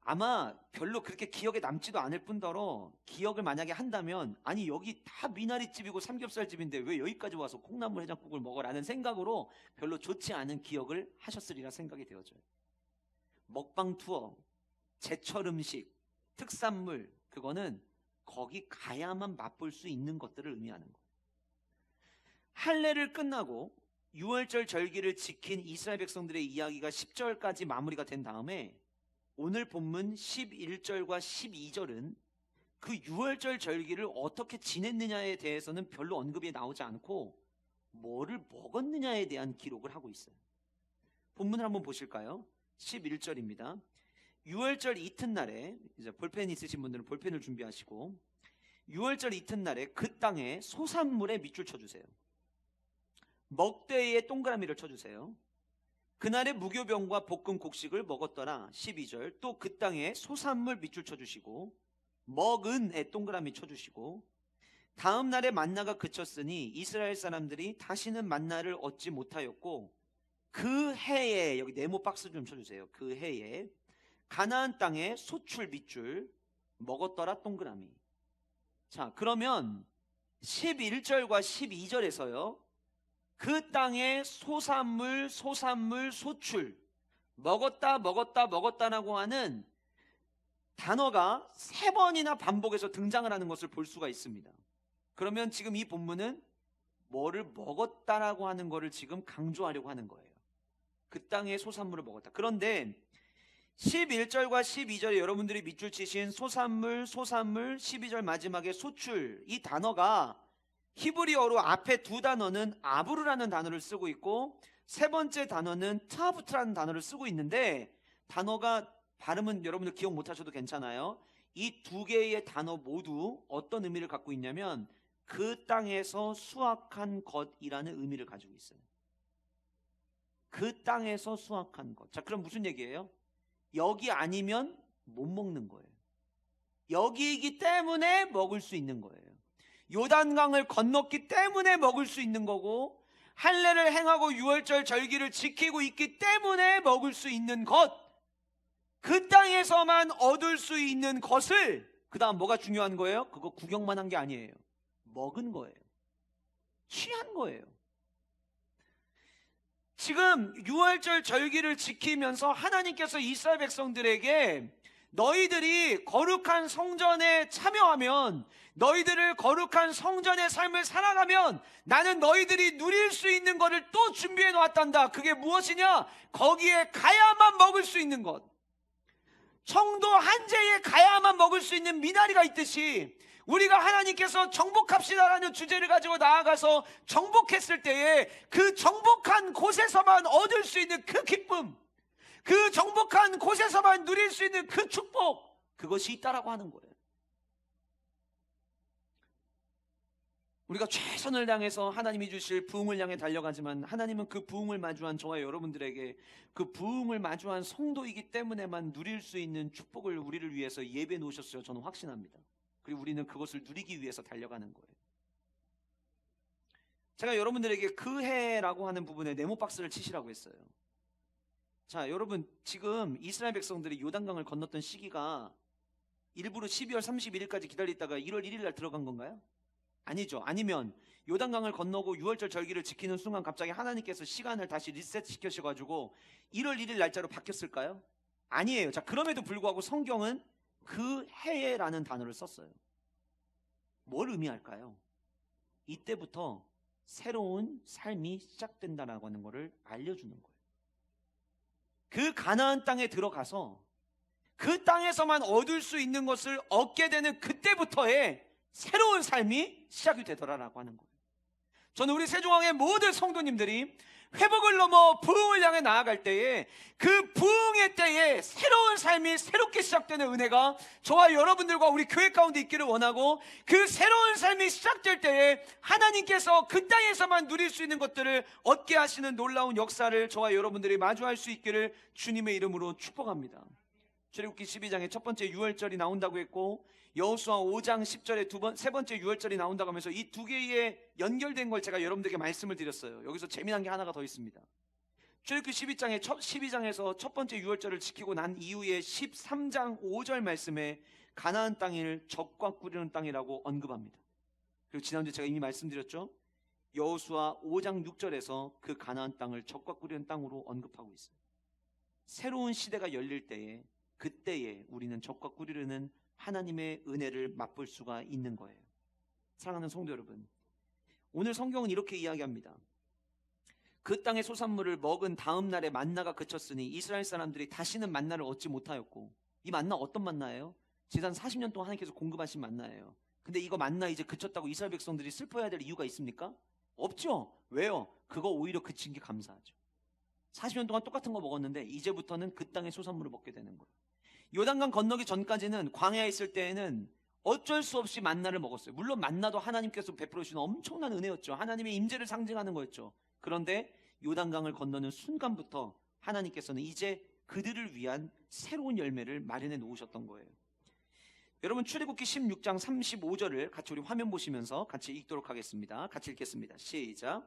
아마 별로 그렇게 기억에 남지도 않을 뿐더러 기억을 만약에 한다면 아니 여기 다 미나리집이고 삼겹살집인데 왜 여기까지 와서 콩나물 해장국을 먹어라는 생각으로 별로 좋지 않은 기억을 하셨으리라 생각이 되어져요. 먹방 투어, 제철 음식, 특산물 그거는 거기 가야만 맛볼 수 있는 것들을 의미하는 거예요. 할례를 끝나고 6월절 절기를 지킨 이스라엘 백성들의 이야기가 10절까지 마무리가 된 다음에 오늘 본문 11절과 12절은 그 6월절 절기를 어떻게 지냈느냐에 대해서는 별로 언급이 나오지 않고 뭐를 먹었느냐에 대한 기록을 하고 있어요. 본문을 한번 보실까요? 11절입니다. 6월절 이튿날에 이제 볼펜 있으신 분들은 볼펜을 준비하시고 6월절 이튿날에 그 땅에 소산물에 밑줄 쳐주세요. 먹대에 동그라미를 쳐주세요. 그날의 무교병과 볶은 곡식을 먹었더라. 12절 또 그 땅에 소산물 밑줄 쳐주시고 먹은에 동그라미 쳐주시고 다음 날에 만나가 그쳤으니 이스라엘 사람들이 다시는 만나를 얻지 못하였고 그 해에 여기 네모 박스 좀 쳐주세요. 그 해에 가나안 땅에 소출 밑줄 먹었더라 동그라미. 자 그러면 11절과 12절에서요 그 땅에 소산물 소출 먹었다라고 하는 단어가 3번이나 반복해서 등장을 하는 것을 볼 수가 있습니다. 그러면 지금 이 본문은 뭐를 먹었다라고 하는 것을 지금 강조하려고 하는 거예요. 그 땅에 소산물을 먹었다. 그런데 11절과 12절에 여러분들이 밑줄 치신 소산물 12절 마지막에 소출 이 단어가 히브리어로 앞에 두 단어는 아브르라는 단어를 쓰고 있고 세 번째 단어는 트아부트라는 단어를 쓰고 있는데 단어가 발음은 여러분들 기억 못하셔도 괜찮아요. 이 두 개의 단어 모두 어떤 의미를 갖고 있냐면 그 땅에서 수확한 것이라는 의미를 가지고 있어요. 그 땅에서 수확한 것. 자, 그럼 무슨 얘기예요? 여기 아니면 못 먹는 거예요. 여기이기 때문에 먹을 수 있는 거예요. 요단강을 건넜기 때문에 먹을 수 있는 거고 할례를 행하고 6월절 절기를 지키고 있기 때문에 먹을 수 있는 것, 그 땅에서만 얻을 수 있는 것을 그 다음 뭐가 중요한 거예요? 그거 구경만 한 게 아니에요. 먹은 거예요. 취한 거예요. 지금 유월절 절기를 지키면서 하나님께서 이스라엘 백성들에게 너희들이 거룩한 성전에 참여하면, 너희들을 거룩한 성전의 삶을 살아가면 나는 너희들이 누릴 수 있는 것을 또 준비해 놓았단다. 그게 무엇이냐? 거기에 가야만 먹을 수 있는 것, 청도 한제에 가야만 먹을 수 있는 미나리가 있듯이, 우리가 하나님께서 정복합시다라는 주제를 가지고 나아가서 정복했을 때에 그 정복한 곳에서만 얻을 수 있는 그 기쁨, 그 정복한 곳에서만 누릴 수 있는 그 축복, 그것이 있다라고 하는 거예요. 우리가 최선을 다해서 하나님이 주실 부흥을 향해 달려가지만 하나님은 그 부흥을 마주한 저와 여러분들에게 그 부흥을 마주한 성도이기 때문에만 누릴 수 있는 축복을 우리를 위해서 예배해 놓으셨어요. 저는 확신합니다. 그리고 우리는 그것을 누리기 위해서 달려가는 거예요. 제가 여러분들에게 그 해라고 하는 부분에 네모박스를 치시라고 했어요. 자, 여러분, 지금 이스라엘 백성들이 요단강을 건넜던 시기가 일부러 12월 31일까지 기다리다가 1월 1일 날 들어간 건가요? 아니죠. 아니면 요단강을 건너고 6월절 절기를 지키는 순간 갑자기 하나님께서 시간을 다시 리셋시켜셔가지고 1월 1일 날짜로 바뀌었을까요? 아니에요. 자, 그럼에도 불구하고 성경은 그 해에라는 단어를 썼어요. 뭘 의미할까요? 이때부터 새로운 삶이 시작된다라고 하는 것을 알려주는 거예요. 그 가나안 땅에 들어가서 그 땅에서만 얻을 수 있는 것을 얻게 되는 그때부터의 새로운 삶이 시작이 되더라라고 하는 거예요. 저는 우리 세종항의 모든 성도님들이 회복을 넘어 부흥을 향해 나아갈 때에 그 부흥의 때에 새로운 삶이 새롭게 시작되는 은혜가 저와 여러분들과 우리 교회 가운데 있기를 원하고, 그 새로운 삶이 시작될 때에 하나님께서 그 땅에서만 누릴 수 있는 것들을 얻게 하시는 놀라운 역사를 저와 여러분들이 마주할 수 있기를 주님의 이름으로 축복합니다. 출애굽기 12장에 첫 번째 유월절이 나온다고 했고, 여호수아 5장 10절에 세 번째 유월절이 나온다고 하면서 이 두 개의 연결된 걸 제가 여러분들에게 말씀을 드렸어요. 여기서 재미난 게 하나가 더 있습니다. 출애굽기 12장에서 첫 번째 유월절을 지키고 난 이후에 13장 5절 말씀에 가나안 땅을 젖과 꿀이는 땅이라고 언급합니다. 그리고 지난주에 제가 이미 말씀드렸죠. 여호수아 5장 6절에서 그 가나안 땅을 젖과 꿀이는 땅으로 언급하고 있어요. 새로운 시대가 열릴 때에, 그때에 우리는 젖과 꿀이는 하나님의 은혜를 맛볼 수가 있는 거예요. 사랑하는 성도 여러분, 오늘 성경은 이렇게 이야기합니다. 그 땅의 소산물을 먹은 다음 날에 만나가 그쳤으니 이스라엘 사람들이 다시는 만나를 얻지 못하였고, 이 만나 어떤 만나예요? 지난 40년 동안 하나님께서 공급하신 만나예요. 근데 이거 만나 이제 그쳤다고 이스라엘 백성들이 슬퍼해야 될 이유가 있습니까? 없죠. 왜요? 그거 오히려 그친 게 감사하죠. 40년 동안 똑같은 거 먹었는데 이제부터는 그 땅의 소산물을 먹게 되는 거예요. 요단강 건너기 전까지는 광야에 있을 때에는 어쩔 수 없이 만나를 먹었어요. 물론 만나도 하나님께서 베풀어 주신 엄청난 은혜였죠. 하나님의 임재를 상징하는 거였죠. 그런데 요단강을 건너는 순간부터 하나님께서는 이제 그들을 위한 새로운 열매를 마련해 놓으셨던 거예요. 여러분, 출애굽기 16장 35절을 같이 우리 화면 보시면서 같이 읽도록 하겠습니다. 같이 읽겠습니다. 시작.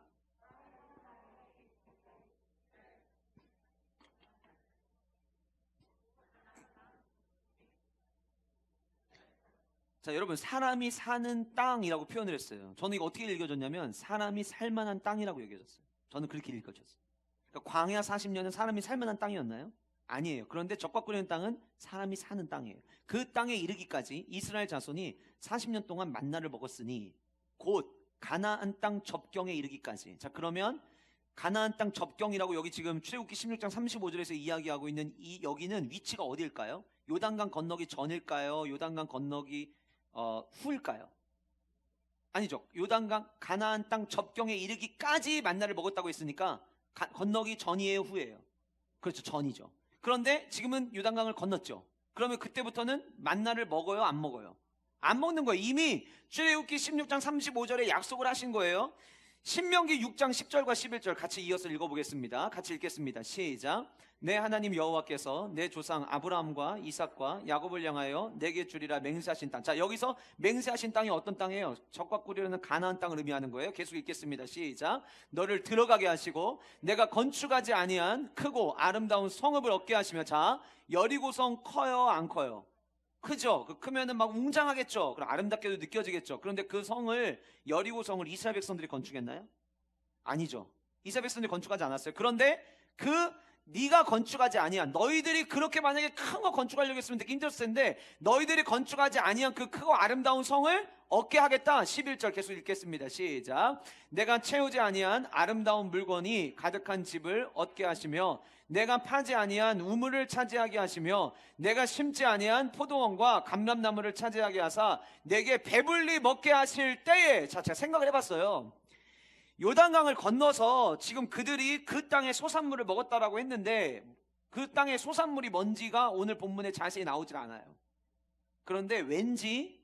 자, 여러분, 사람이 사는 땅이라고 표현을 했어요. 저는 이거 어떻게 읽어졌냐면 사람이 살만한 땅이라고 읽어졌어요. 저는 그렇게 읽어졌어요. 그러니까 광야 40년은 사람이 살만한 땅이었나요? 아니에요. 그런데 젖과 꿀이는 땅은 사람이 사는 땅이에요. 그 땅에 이르기까지 이스라엘 자손이 40년 동안 만나를 먹었으니 곧 가나안 땅 접경에 이르기까지. 자, 그러면 가나안 땅 접경이라고 여기 지금 출애굽기 16장 35절에서 이야기하고 있는 이 여기는 위치가 어디일까요? 요단강 건너기 전일까요? 요단강 건너기 후일까요? 아니죠. 요단강 가나안 땅 접경에 이르기까지 만나를 먹었다고 했으니까 건너기 전이에요, 후예요? 그렇죠, 전이죠. 그런데 지금은 요단강을 건넜죠. 그러면 그때부터는 만나를 먹어요, 안 먹어요? 안 먹는 거예요. 이미 출애굽기 16장 35절에 약속을 하신 거예요. 신명기 6장 10절과 11절 같이 이어서 읽어보겠습니다. 같이 읽겠습니다. 시작. 내 하나님 여호와께서 내 조상 아브라함과 이삭과 야곱을 향하여 내게 주리라 맹세하신 땅. 자, 여기서 맹세하신 땅이 어떤 땅이에요? 젖과 꿀이라는 가나안 땅을 의미하는 거예요. 계속 읽겠습니다. 시작. 너를 들어가게 하시고 내가 건축하지 아니한 크고 아름다운 성읍을 얻게 하시며. 자, 여리고성 커요, 안 커요? 크죠? 크면은 막 웅장하겠죠? 그럼 아름답게도 느껴지겠죠? 그런데 그 성을, 여리고 성을 이스라엘 백성들이 건축했나요? 아니죠. 이스라엘 백성들이 건축하지 않았어요. 그런데 네가 건축하지 아니한, 너희들이 그렇게 만약에 큰 거 건축하려고 했으면 되게 힘들었을 텐데, 너희들이 건축하지 아니한 그 크고 아름다운 성을 얻게 하겠다. 11절 계속 읽겠습니다. 시작. 내가 채우지 아니한 아름다운 물건이 가득한 집을 얻게 하시며, 내가 파지 아니한 우물을 차지하게 하시며, 내가 심지 아니한 포도원과 감람나무를 차지하게 하사 내게 배불리 먹게 하실 때에. 자, 제가 생각을 해봤어요. 요단강을 건너서 지금 그들이 그 땅의 소산물을 먹었다라고 했는데, 그 땅의 소산물이 뭔지가 오늘 본문에 자세히 나오질 않아요. 그런데 왠지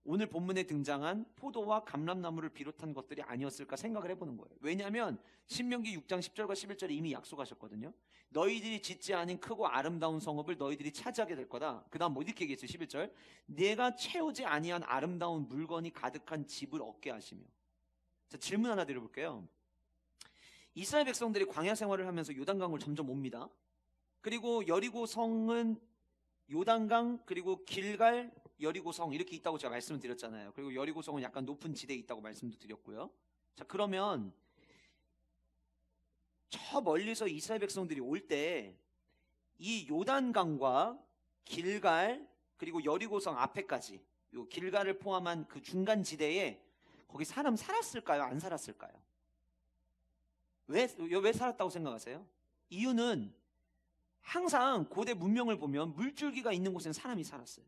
오늘 본문에 등장한 포도와 감람나무를 비롯한 것들이 아니었을까 생각을 해보는 거예요. 왜냐하면 신명기 6장 10절과 11절에 이미 약속하셨거든요. 너희들이 짓지 않은 크고 아름다운 성읍을 너희들이 차지하게 될 거다. 그 다음 뭐 이렇게 얘기했어요. 11절. 내가 채우지 아니한 아름다운 물건이 가득한 집을 얻게 하시며. 자, 질문 하나 드려볼게요. 이스라엘 백성들이 광야 생활을 하면서 요단강을 점점 옵니다. 그리고 여리고 성은 요단강, 그리고 길갈, 여리고 성 이렇게 있다고 제가 말씀을 드렸잖아요. 그리고 여리고 성은 약간 높은 지대에 있다고 말씀도 드렸고요. 자, 그러면 저 멀리서 이스라엘 백성들이 올 때 이 요단강과 길갈 그리고 여리고 성 앞에까지, 요 길갈을 포함한 그 중간 지대에 거기 사람 살았을까요? 안 살았을까요? 왜 살았다고 생각하세요? 이유는 항상 고대 문명을 보면 물줄기가 있는 곳에는 사람이 살았어요.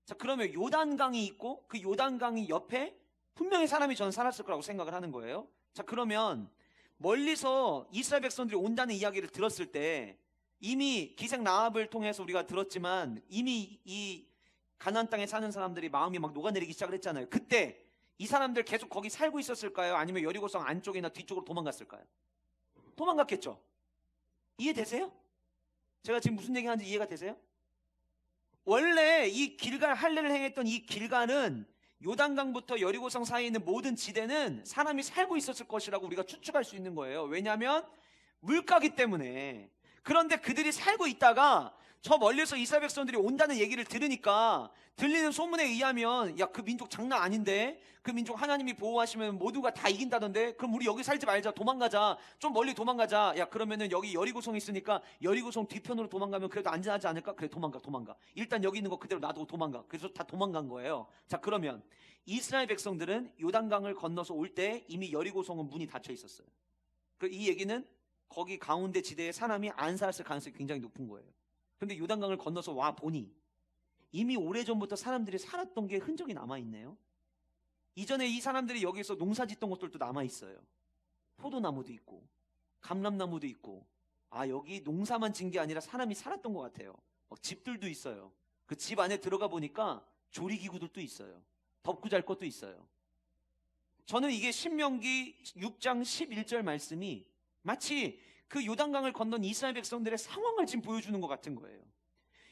자, 그러면 요단강이 있고 그 요단강이 옆에 분명히 사람이 저는 살았을 거라고 생각을 하는 거예요. 자, 그러면 멀리서 이스라엘 백성들이 온다는 이야기를 들었을 때, 이미 기생 라합을 통해서 우리가 들었지만 이미 이 가나안 땅에 사는 사람들이 마음이 막 녹아내리기 시작을 했잖아요. 그때 이 사람들 계속 거기 살고 있었을까요? 아니면 여리고성 안쪽이나 뒤쪽으로 도망갔을까요? 도망갔겠죠. 이해되세요? 제가 지금 무슨 얘기하는지 이해가 되세요? 원래 이 길갈, 할례를 행했던 이 길갈은 요단강부터 여리고성 사이에 있는 모든 지대는 사람이 살고 있었을 것이라고 우리가 추측할 수 있는 거예요. 왜냐하면 물가기 때문에. 그런데 그들이 살고 있다가 저 멀리서 이스라엘 백성들이 온다는 얘기를 들으니까, 들리는 소문에 의하면 야, 그 민족 장난 아닌데, 그 민족 하나님이 보호하시면 모두가 다 이긴다던데, 그럼 우리 여기 살지 말자, 도망가자, 좀 멀리 도망가자. 야, 그러면은 여기 여리고성 있으니까 여리고성 뒤편으로 도망가면 그래도 안전하지 않을까? 그래, 도망가. 일단 여기 있는 거 그대로 놔두고 도망가. 그래서 다 도망간 거예요. 자, 그러면 이스라엘 백성들은 요단강을 건너서 올 때 이미 여리고성은 문이 닫혀 있었어요. 이 얘기는 거기 가운데 지대에 사람이 안 살았을 가능성이 굉장히 높은 거예요. 근데 요단강을 건너서 와 보니 이미 오래전부터 사람들이 살았던 게 흔적이 남아있네요. 이전에 이 사람들이 여기서 농사 짓던 것들도 남아있어요. 포도나무도 있고 감람나무도 있고, 아, 여기 농사만 짓는 게 아니라 사람이 살았던 것 같아요. 집들도 있어요. 그 집 안에 들어가 보니까 조리기구들도 있어요. 덮고 잘 것도 있어요. 저는 이게 신명기 6장 11절 말씀이 마치 그 요단강을 건넌 이스라엘 백성들의 상황을 지금 보여주는 것 같은 거예요.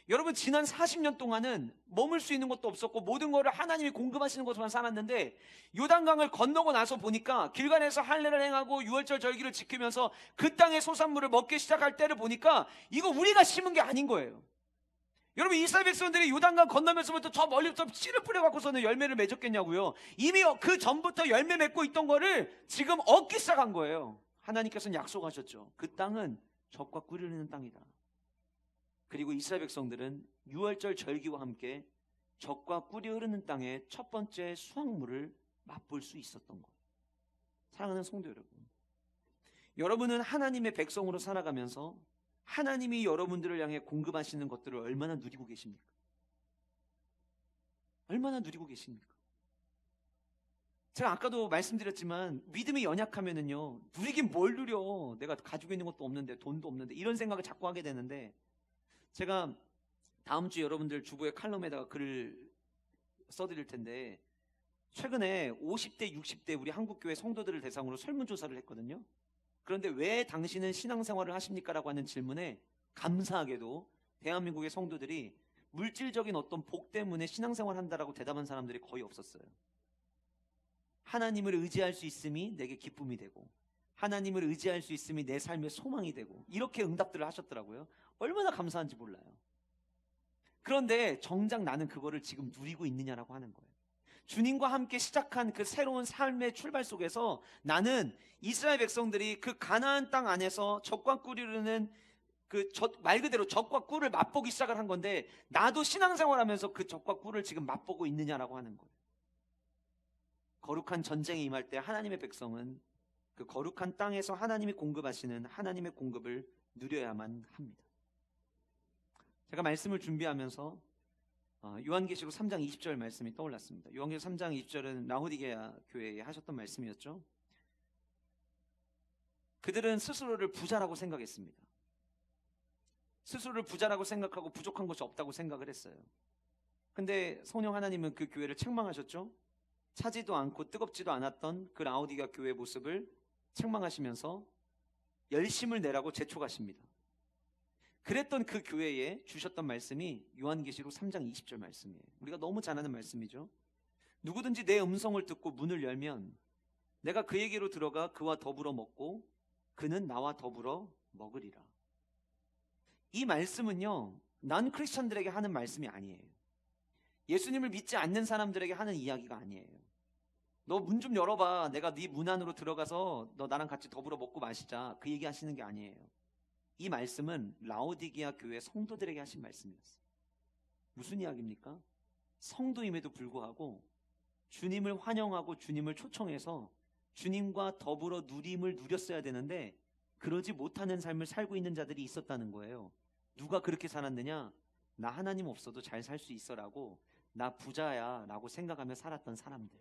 여러분, 지난 40년 동안은 머물 수 있는 것도 없었고 모든 것을 하나님이 공급하시는 것만 살았는데, 요단강을 건너고 나서 보니까 길갈에서 할례를 행하고 유월절 절기를 지키면서 그 땅의 소산물을 먹기 시작할 때를 보니까 이거 우리가 심은 게 아닌 거예요. 여러분, 이스라엘 백성들이 요단강 건너면서부터 저 멀리부터 씨를 뿌려갖고서는 열매를 맺었겠냐고요. 이미 그 전부터 열매 맺고 있던 거를 지금 얻기 시작한 거예요. 하나님께서는 약속하셨죠. 그 땅은 젖과 꿀이 흐르는 땅이다. 그리고 이스라엘 백성들은 유월절 절기와 함께 젖과 꿀이 흐르는 땅의 첫 번째 수확물을 맛볼 수 있었던 것. 사랑하는 성도 여러분, 여러분은 하나님의 백성으로 살아가면서 하나님이 여러분들을 향해 공급하시는 것들을 얼마나 누리고 계십니까? 얼마나 누리고 계십니까? 제가 아까도 말씀드렸지만 믿음이 연약하면은요, 누리긴 뭘 누려, 내가 가지고 있는 것도 없는데, 돈도 없는데, 이런 생각을 자꾸 하게 되는데, 제가 다음 주 여러분들 주보의 칼럼에다가 글을 써드릴 텐데, 최근에 50대 60대 우리 한국교회 성도들을 대상으로 설문조사를 했거든요. 그런데 왜 당신은 신앙생활을 하십니까? 라고 하는 질문에 감사하게도 대한민국의 성도들이 물질적인 어떤 복 때문에 신앙생활 한다라고 대답한 사람들이 거의 없었어요. 하나님을 의지할 수 있음이 내게 기쁨이 되고, 하나님을 의지할 수 있음이 내 삶의 소망이 되고, 이렇게 응답들을 하셨더라고요. 얼마나 감사한지 몰라요. 그런데 정작 나는 그거를 지금 누리고 있느냐라고 하는 거예요. 주님과 함께 시작한 그 새로운 삶의 출발 속에서 나는 이스라엘 백성들이 그 가나안 땅 안에서 젖과 꿀이 흐르는 말 그대로 젖과 꿀을 맛보기 시작을 한 건데, 나도 신앙생활하면서 그 젖과 꿀을 지금 맛보고 있느냐라고 하는 거예요. 거룩한 전쟁에 임할 때 하나님의 백성은 그 거룩한 땅에서 하나님이 공급하시는 하나님의 공급을 누려야만 합니다. 제가 말씀을 준비하면서 요한계시록 3장 20절 말씀이 떠올랐습니다. 요한계시록 3장 20절은 라오디게아 교회에 하셨던 말씀이었죠. 그들은 스스로를 부자라고 생각했습니다. 스스로를 부자라고 생각하고 부족한 것이 없다고 생각을 했어요. 근데 성령 하나님은 그 교회를 책망하셨죠. 차지도 않고 뜨겁지도 않았던 그 라오디게아 교회의 모습을 책망하시면서 열심을 내라고 재촉하십니다. 그랬던 그 교회에 주셨던 말씀이 요한계시록 3장 20절 말씀이에요. 우리가 너무 잘 아는 말씀이죠. 누구든지 내 음성을 듣고 문을 열면 내가 그에게로 들어가 그와 더불어 먹고 그는 나와 더불어 먹으리라. 이 말씀은요, 난 크리스천들에게 하는 말씀이 아니에요. 예수님을 믿지 않는 사람들에게 하는 이야기가 아니에요. 너 문 좀 열어봐, 내가 네 문 안으로 들어가서 너 나랑 같이 더불어 먹고 마시자, 그 얘기 하시는 게 아니에요. 이 말씀은 라오디게아 교회 성도들에게 하신 말씀이었어요. 무슨 이야기입니까? 성도임에도 불구하고 주님을 환영하고 주님을 초청해서 주님과 더불어 누림을 누렸어야 되는데 그러지 못하는 삶을 살고 있는 자들이 있었다는 거예요. 누가 그렇게 살았느냐? 나 하나님 없어도 잘 살 수 있어라고, 나 부자야 라고 생각하며 살았던 사람들.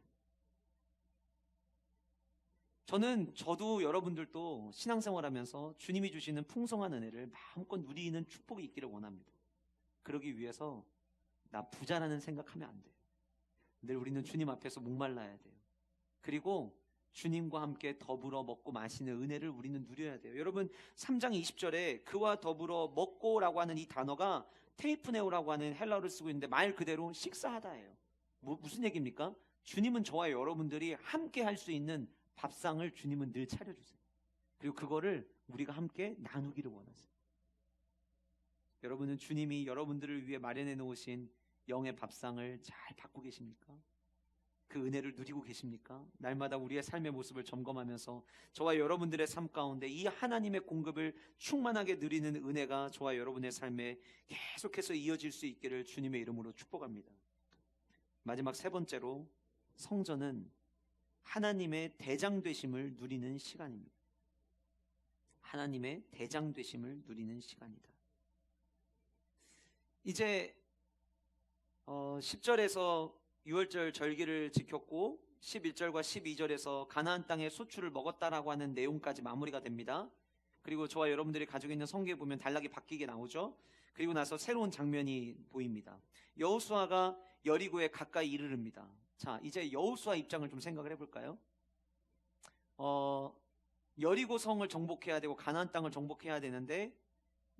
저도 여러분들도 신앙생활하면서 주님이 주시는 풍성한 은혜를 마음껏 누리는 축복이 있기를 원합니다. 그러기 위해서 나 부자라는 생각하면 안 돼요. 늘 우리는 주님 앞에서 목말라야 돼요. 그리고 주님과 함께 더불어 먹고 마시는 은혜를 우리는 누려야 돼요. 여러분, 3장 20절에 그와 더불어 먹고라고 하는 이 단어가 테이프네오라고 하는 헬라어를 쓰고 있는데 말 그대로 식사하다예요. 무슨 얘기입니까? 주님은 저와 여러분들이 함께 할 수 있는 밥상을 주님은 늘 차려주세요. 그리고 그거를 우리가 함께 나누기를 원하세요. 여러분은 주님이 여러분들을 위해 마련해 놓으신 영의 밥상을 잘 받고 계십니까? 그 은혜를 누리고 계십니까? 날마다 우리의 삶의 모습을 점검하면서 저와 여러분들의 삶 가운데 이 하나님의 공급을 충만하게 누리는 은혜가 저와 여러분의 삶에 계속해서 이어질 수 있기를 주님의 이름으로 축복합니다. 마지막 세 번째로, 성전은 하나님의 대장 되심을 누리는 시간입니다. 하나님의 대장 되심을 누리는 시간이다. 이제 10절에서 유월절 절기를 지켰고 11절과 12절에서 가나안 땅의 소출을 먹었다라고 하는 내용까지 마무리가 됩니다. 그리고 저와 여러분들이 가지고 있는 성경에 보면 단락이 바뀌게 나오죠. 그리고 나서 새로운 장면이 보입니다. 여호수아가 여리고에 가까이 이르릅니다. 자, 이제 여호수아 입장을 좀 생각을 해볼까요? 여리고 성을 정복해야 되고 가나안 땅을 정복해야 되는데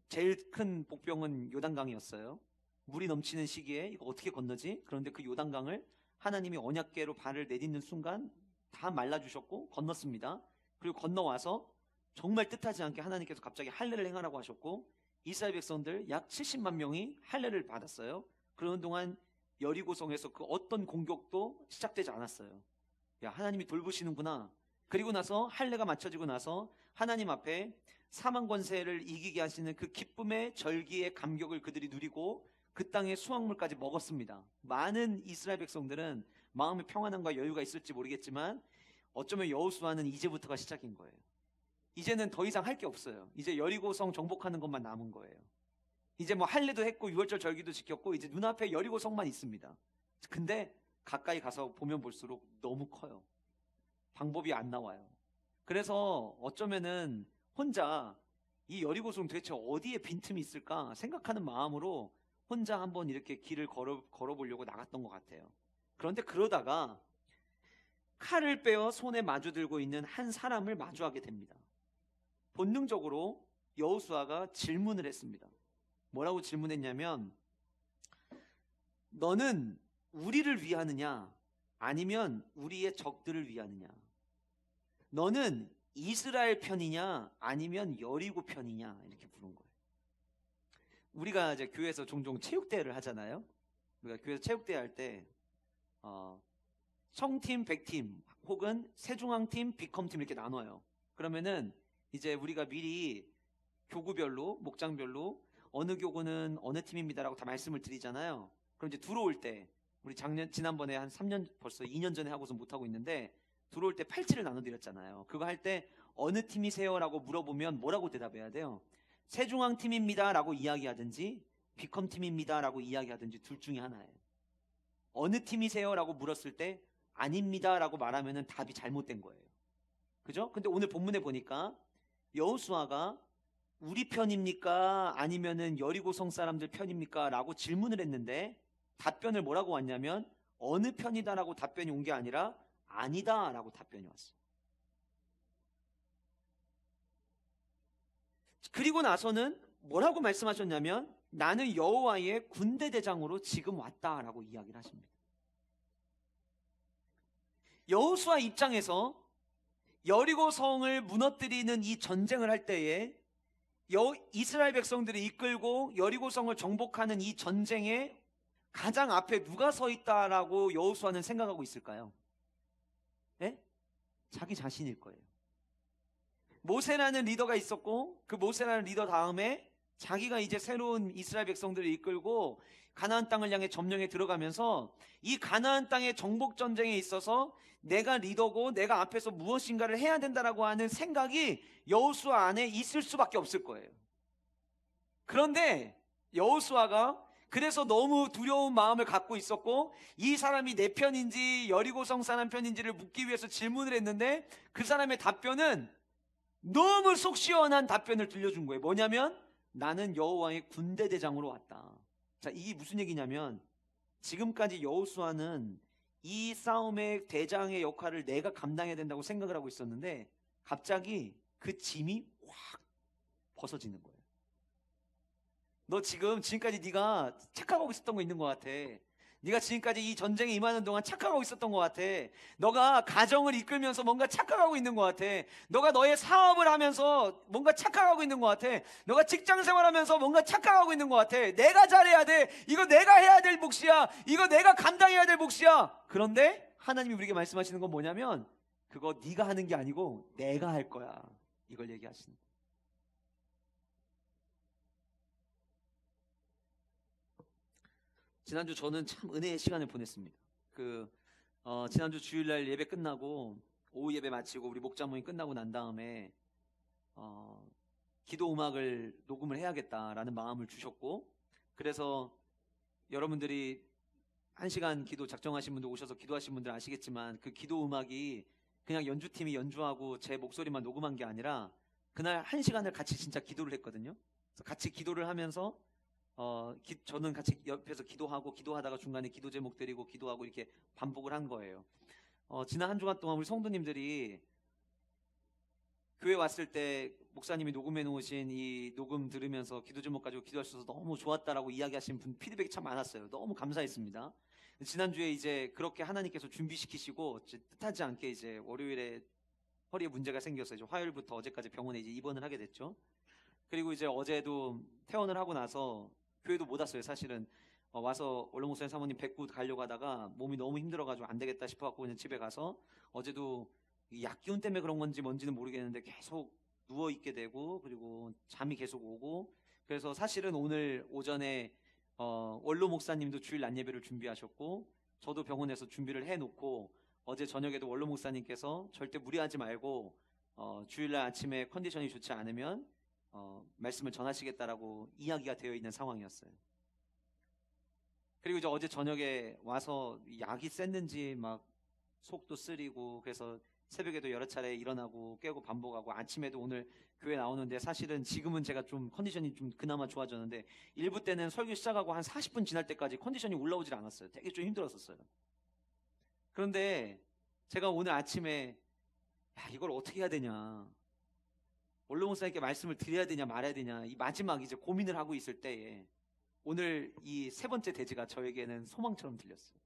제일 큰 복병은 요단강이었어요. 물이 넘치는 시기에 이거 어떻게 건너지? 그런데 그 요단강을 하나님이 언약궤로 발을 내딛는 순간 다 말라주셨고 건넜습니다. 그리고 건너와서 정말 뜻하지 않게 하나님께서 갑자기 할례를 행하라고 하셨고 이스라엘 백성들 약 70만 명이 할례를 받았어요. 그러는 동안 여리고성에서 그 어떤 공격도 시작되지 않았어요. 야, 하나님이 돌보시는구나. 그리고 나서 할례가 마쳐지고 나서 하나님 앞에 사망 권세를 이기게 하시는 그 기쁨의 절기의 감격을 그들이 누리고 그 땅의 수확물까지 먹었습니다. 많은 이스라엘 백성들은 마음의 평안함과 여유가 있을지 모르겠지만 어쩌면 여호수아는 이제부터가 시작인 거예요. 이제는 더 이상 할 게 없어요. 이제 여리고성 정복하는 것만 남은 거예요. 이제 뭐 할례도 했고 유월절 절기도 지켰고 이제 눈앞에 여리고성만 있습니다. 근데 가까이 가서 보면 볼수록 너무 커요. 방법이 안 나와요. 그래서 어쩌면은 혼자 이 여리고성 도대체 어디에 빈틈이 있을까 생각하는 마음으로 혼자 한번 이렇게 길을 걸어보려고 나갔던 것 같아요. 그런데 그러다가 칼을 빼어 손에 마주 들고 있는 한 사람을 마주하게 됩니다. 본능적으로 여호수아가 질문을 했습니다. 뭐라고 질문했냐면, 너는 우리를 위하느냐 아니면 우리의 적들을 위하느냐? 너는 이스라엘 편이냐 아니면 여리고 편이냐? 이렇게 부른 거예요. 우리가 이제 교회에서 종종 체육대회를 하잖아요. 우리가 교회에서 체육대회 할 때 청팀, 백팀 혹은 세중앙팀, 비컴팀 이렇게 나눠요. 그러면은 이제 우리가 미리 교구별로, 목장별로 어느 교구는 어느 팀입니다라고 다 말씀을 드리잖아요. 그럼 이제 들어올 때 우리 지난번에 한 3년, 벌써 2년 전에 하고서 못하고 있는데 들어올 때 팔찌를 나눠드렸잖아요. 그거 할 때 어느 팀이세요? 라고 물어보면 뭐라고 대답해야 돼요? 세중앙팀입니다 라고 이야기하든지 비컴팀입니다 라고 이야기하든지 둘 중에 하나예요. 어느 팀이세요? 라고 물었을 때 아닙니다 라고 말하면 답이 잘못된 거예요. 그죠? 근데 오늘 본문에 보니까 여호수아가 우리 편입니까? 아니면은 여리고성 사람들 편입니까? 라고 질문을 했는데 답변을 뭐라고 왔냐면 어느 편이다 라고 답변이 온 게 아니라 아니다 라고 답변이 왔어요. 그리고 나서는 뭐라고 말씀하셨냐면 나는 여호와의 군대 대장으로 지금 왔다라고 이야기를 하십니다. 여호수아 입장에서 여리고 성을 무너뜨리는 이 전쟁을 할 때에 이스라엘 백성들이 이끌고 여리고 성을 정복하는 이 전쟁에 가장 앞에 누가 서 있다라고 여호수아는 생각하고 있을까요? 예? 자기 자신일 거예요. 모세라는 리더가 있었고 그 모세라는 리더 다음에 자기가 이제 새로운 이스라엘 백성들을 이끌고 가나안 땅을 향해 점령에 들어가면서 이 가나안 땅의 정복 전쟁에 있어서 내가 리더고 내가 앞에서 무엇인가를 해야 된다라고 하는 생각이 여호수아 안에 있을 수밖에 없을 거예요. 그런데 여호수아가 그래서 너무 두려운 마음을 갖고 있었고 이 사람이 내 편인지 여리고성 사람 편인지를 묻기 위해서 질문을 했는데 그 사람의 답변은 너무 속 시원한 답변을 들려준 거예요. 뭐냐면 나는 여호와의 군대 대장으로 왔다. 자, 이게 무슨 얘기냐면 지금까지 여호수아는 이 싸움의 대장의 역할을 내가 감당해야 된다고 생각을 하고 있었는데 갑자기 그 짐이 확 벗어지는 거예요. 너 지금까지 네가 착각하고 있었던 거 있는 것 같아. 네가 지금까지 이 전쟁에 임하는 동안 착각하고 있었던 것 같아. 너가 가정을 이끌면서 뭔가 착각하고 있는 것 같아. 너가 너의 사업을 하면서 뭔가 착각하고 있는 것 같아. 너가 직장 생활하면서 뭔가 착각하고 있는 것 같아. 내가 잘해야 돼. 이거 내가 해야 될 몫이야. 이거 내가 감당해야 될 몫이야. 그런데 하나님이 우리에게 말씀하시는 건 뭐냐면 그거 네가 하는 게 아니고 내가 할 거야. 이걸 얘기하시는 거예요. 지난주 저는 참 은혜의 시간을 보냈습니다. 지난주 주일날 예배 끝나고 오후 예배 마치고 우리 목자 모임 끝나고 난 다음에 기도 음악을 녹음을 해야겠다라는 마음을 주셨고 그래서 여러분들이 1시간 기도 작정하신 분들 오셔서 기도하신 분들 아시겠지만 그 기도 음악이 그냥 연주팀이 연주하고 제 목소리만 녹음한 게 아니라 그날 1시간을 같이 진짜 기도를 했거든요. 그래서 같이 기도를 하면서 저는 같이 옆에서 기도하다가 중간에 기도 제목 드리고 기도하고 이렇게 반복을 한 거예요. 지난 한 주간 동안 우리 성도님들이 교회 왔을 때 목사님이 녹음해 놓으신 이 녹음 들으면서 기도 제목 가지고 기도할 수 있어서 너무 좋았다라고 이야기하신 분 피드백이 참 많았어요. 너무 감사했습니다. 지난주에 이제 그렇게 하나님께서 준비시키시고 뜻하지 않게 이제 월요일에 허리에 문제가 생겨서 이제 화요일부터 어제까지 병원에 이제 입원을 하게 됐죠. 그리고 이제 어제도 퇴원을 하고 나서 교회도 못 왔어요. 사실은 와서 원로 목사님 사모님 뵙고 가려고 하다가 몸이 너무 힘들어가지고 안 되겠다 싶어갖고 그냥 집에 가서 어제도 약 기운 때문에 그런 건지 뭔지는 모르겠는데 계속 누워 있게 되고 그리고 잠이 계속 오고 그래서 사실은 오늘 오전에 원로 목사님도 주일 낮 예배를 준비하셨고 저도 병원에서 준비를 해놓고 어제 저녁에도 원로 목사님께서 절대 무리하지 말고 주일날 아침에 컨디션이 좋지 않으면 말씀을 전하시겠다라고 이야기가 되어 있는 상황이었어요. 그리고 이제 어제 저녁에 와서 약이 셌는지 막 속도 쓰리고 그래서 새벽에도 여러 차례 일어나고 깨고 반복하고 아침에도 오늘 교회 나오는데 사실은 지금은 제가 좀 컨디션이 좀 그나마 좋아졌는데 일부 때는 설교 시작하고 한 40분 지날 때까지 컨디션이 올라오질 않았어요. 되게 좀 힘들었었어요. 그런데 제가 오늘 아침에 이걸 어떻게 해야 되냐 원로 목사님께 말씀을 드려야 되냐 말아야 되냐 이 마지막 이제 고민을 하고 있을 때에 오늘 이 세 번째 대지가 저에게는 소망처럼 들렸어요.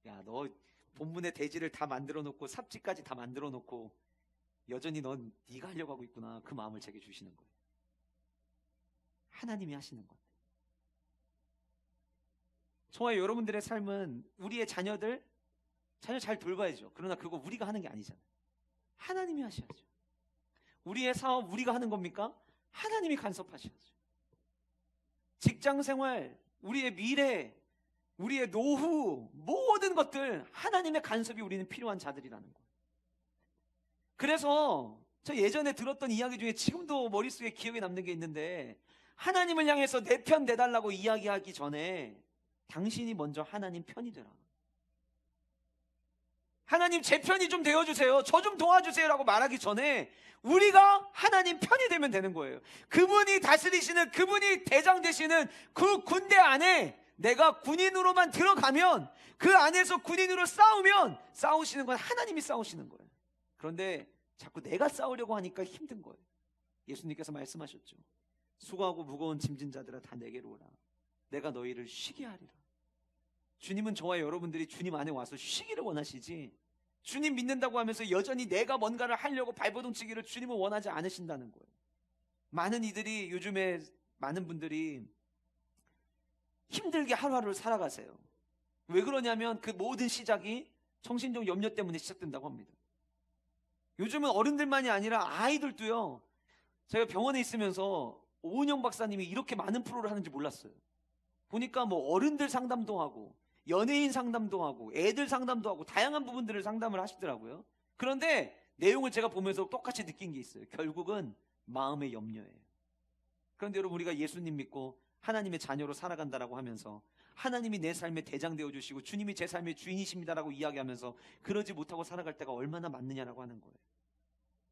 야, 너 본문의 대지를 다 만들어 놓고 삽지까지 다 만들어 놓고 여전히 넌 네가 하려고 하고 있구나. 그 마음을 제게 주시는 거예요. 하나님이 하시는 겁니다. 저와 여러분들의 삶은 우리의 자녀 잘 돌봐야죠. 그러나 그거 우리가 하는 게 아니잖아요. 하나님이 하셔야죠. 우리의 사업 우리가 하는 겁니까? 하나님이 간섭하셔야죠. 직장 생활, 우리의 미래, 우리의 노후, 모든 것들 하나님의 간섭이 우리는 필요한 자들이라는 거예요. 그래서 저 예전에 들었던 이야기 중에 지금도 머릿속에 기억에 남는 게 있는데, 하나님을 향해서 내 편 내달라고 이야기하기 전에 당신이 먼저 하나님 편이 되라. 하나님 제 편이 좀 되어주세요, 저 좀 도와주세요 라고 말하기 전에 우리가 하나님 편이 되면 되는 거예요. 그분이 다스리시는, 그분이 대장 되시는 그 군대 안에 내가 군인으로만 들어가면, 그 안에서 군인으로 싸우면, 싸우시는 건 하나님이 싸우시는 거예요. 그런데 자꾸 내가 싸우려고 하니까 힘든 거예요. 예수님께서 말씀하셨죠. 수고하고 무거운 짐진 자들아 다 내게로 오라. 내가 너희를 쉬게 하리라. 주님은 저와 여러분들이 주님 안에 와서 쉬기를 원하시지, 주님 믿는다고 하면서 여전히 내가 뭔가를 하려고 발버둥치기를 주님은 원하지 않으신다는 거예요. 많은 이들이, 요즘에 많은 분들이 힘들게 하루하루를 살아가세요. 왜 그러냐면 그 모든 시작이 정신적 염려 때문에 시작된다고 합니다. 요즘은 어른들만이 아니라 아이들도요. 제가 병원에 있으면서 오은영 박사님이 이렇게 많은 프로를 하는지 몰랐어요. 보니까 뭐 어른들 상담도 하고 연예인 상담도 하고 애들 상담도 하고 다양한 부분들을 상담을 하시더라고요. 그런데 내용을 제가 보면서 똑같이 느낀 게 있어요. 결국은 마음의 염려예요. 그런데 여러분, 우리가 예수님 믿고 하나님의 자녀로 살아간다라고 하면서 하나님이 내 삶의 대장 되어주시고 주님이 제 삶의 주인이십니다라고 이야기하면서 그러지 못하고 살아갈 때가 얼마나 많느냐라고 하는 거예요.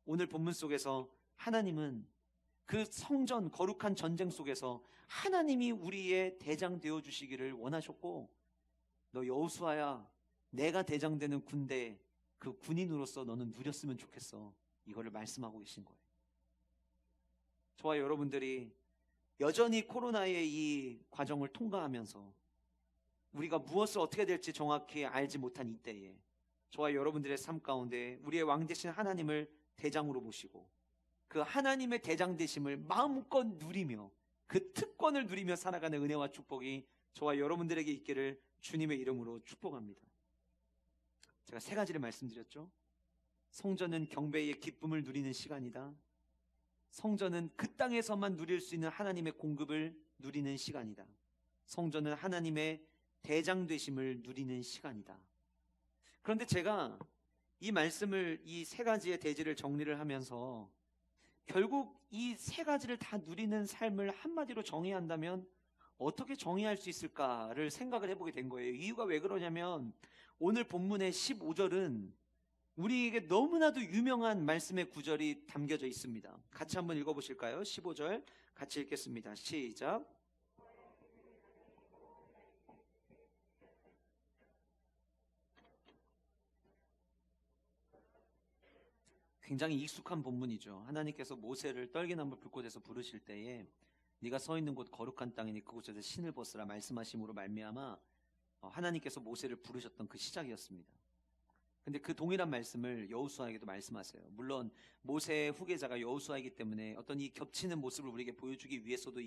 오늘 본문 속에서 하나님은 그 성전, 거룩한 전쟁 속에서 하나님이 우리의 대장 되어주시기를 원하셨고, 너 여호수아야, 내가 대장 되는 군대, 그 군인으로서 너는 누렸으면 좋겠어, 이거를 말씀하고 계신 거예요. 저와 여러분들이 여전히 코로나의 이 과정을 통과하면서 우리가 무엇을 어떻게 될지 정확히 알지 못한 이때에 저와 여러분들의 삶 가운데 우리의 왕 되신 하나님을 대장으로 모시고 그 하나님의 대장 되심을 마음껏 누리며 그 특권을 누리며 살아가는 은혜와 축복이 저와 여러분들에게 있기를 주님의 이름으로 축복합니다. 제가 세 가지를 말씀드렸죠. 성전은 경배의 기쁨을 누리는 시간이다. 성전은 그 땅에서만 누릴 수 있는 하나님의 공급을 누리는 시간이다. 성전은 하나님의 대장 되심을 누리는 시간이다. 그런데 제가 이 말씀을, 이 세 가지의 대지를 정리를 하면서 결국 이 세 가지를 다 누리는 삶을 한마디로 정의한다면 어떻게 정의할 수 있을까를 생각을 해보게 된 거예요. 이유가 왜 그러냐면 오늘 본문의 15절은 우리에게 너무나도 유명한 말씀의 구절이 담겨져 있습니다. 같이 한번 읽어보실까요? 15절 같이 읽겠습니다. 시작. 굉장히 익숙한 본문이죠. 하나님께서 모세를 떨기나무 불꽃에서 부르실 때에 네가 서 있는 곳 거룩한 땅이니 그곳에서 신을 벗으라 말씀하심으로 말미암아 하나님께서 모세를 부르셨던 그 시작이었습니다. 근데 그 동일한 말씀을 여호수아에게도 말씀하세요. 물론 모세의 후계자가 여호수아이기 때문에 어떤 이 겹치는 모습을 우리에게 보여주기 위해서도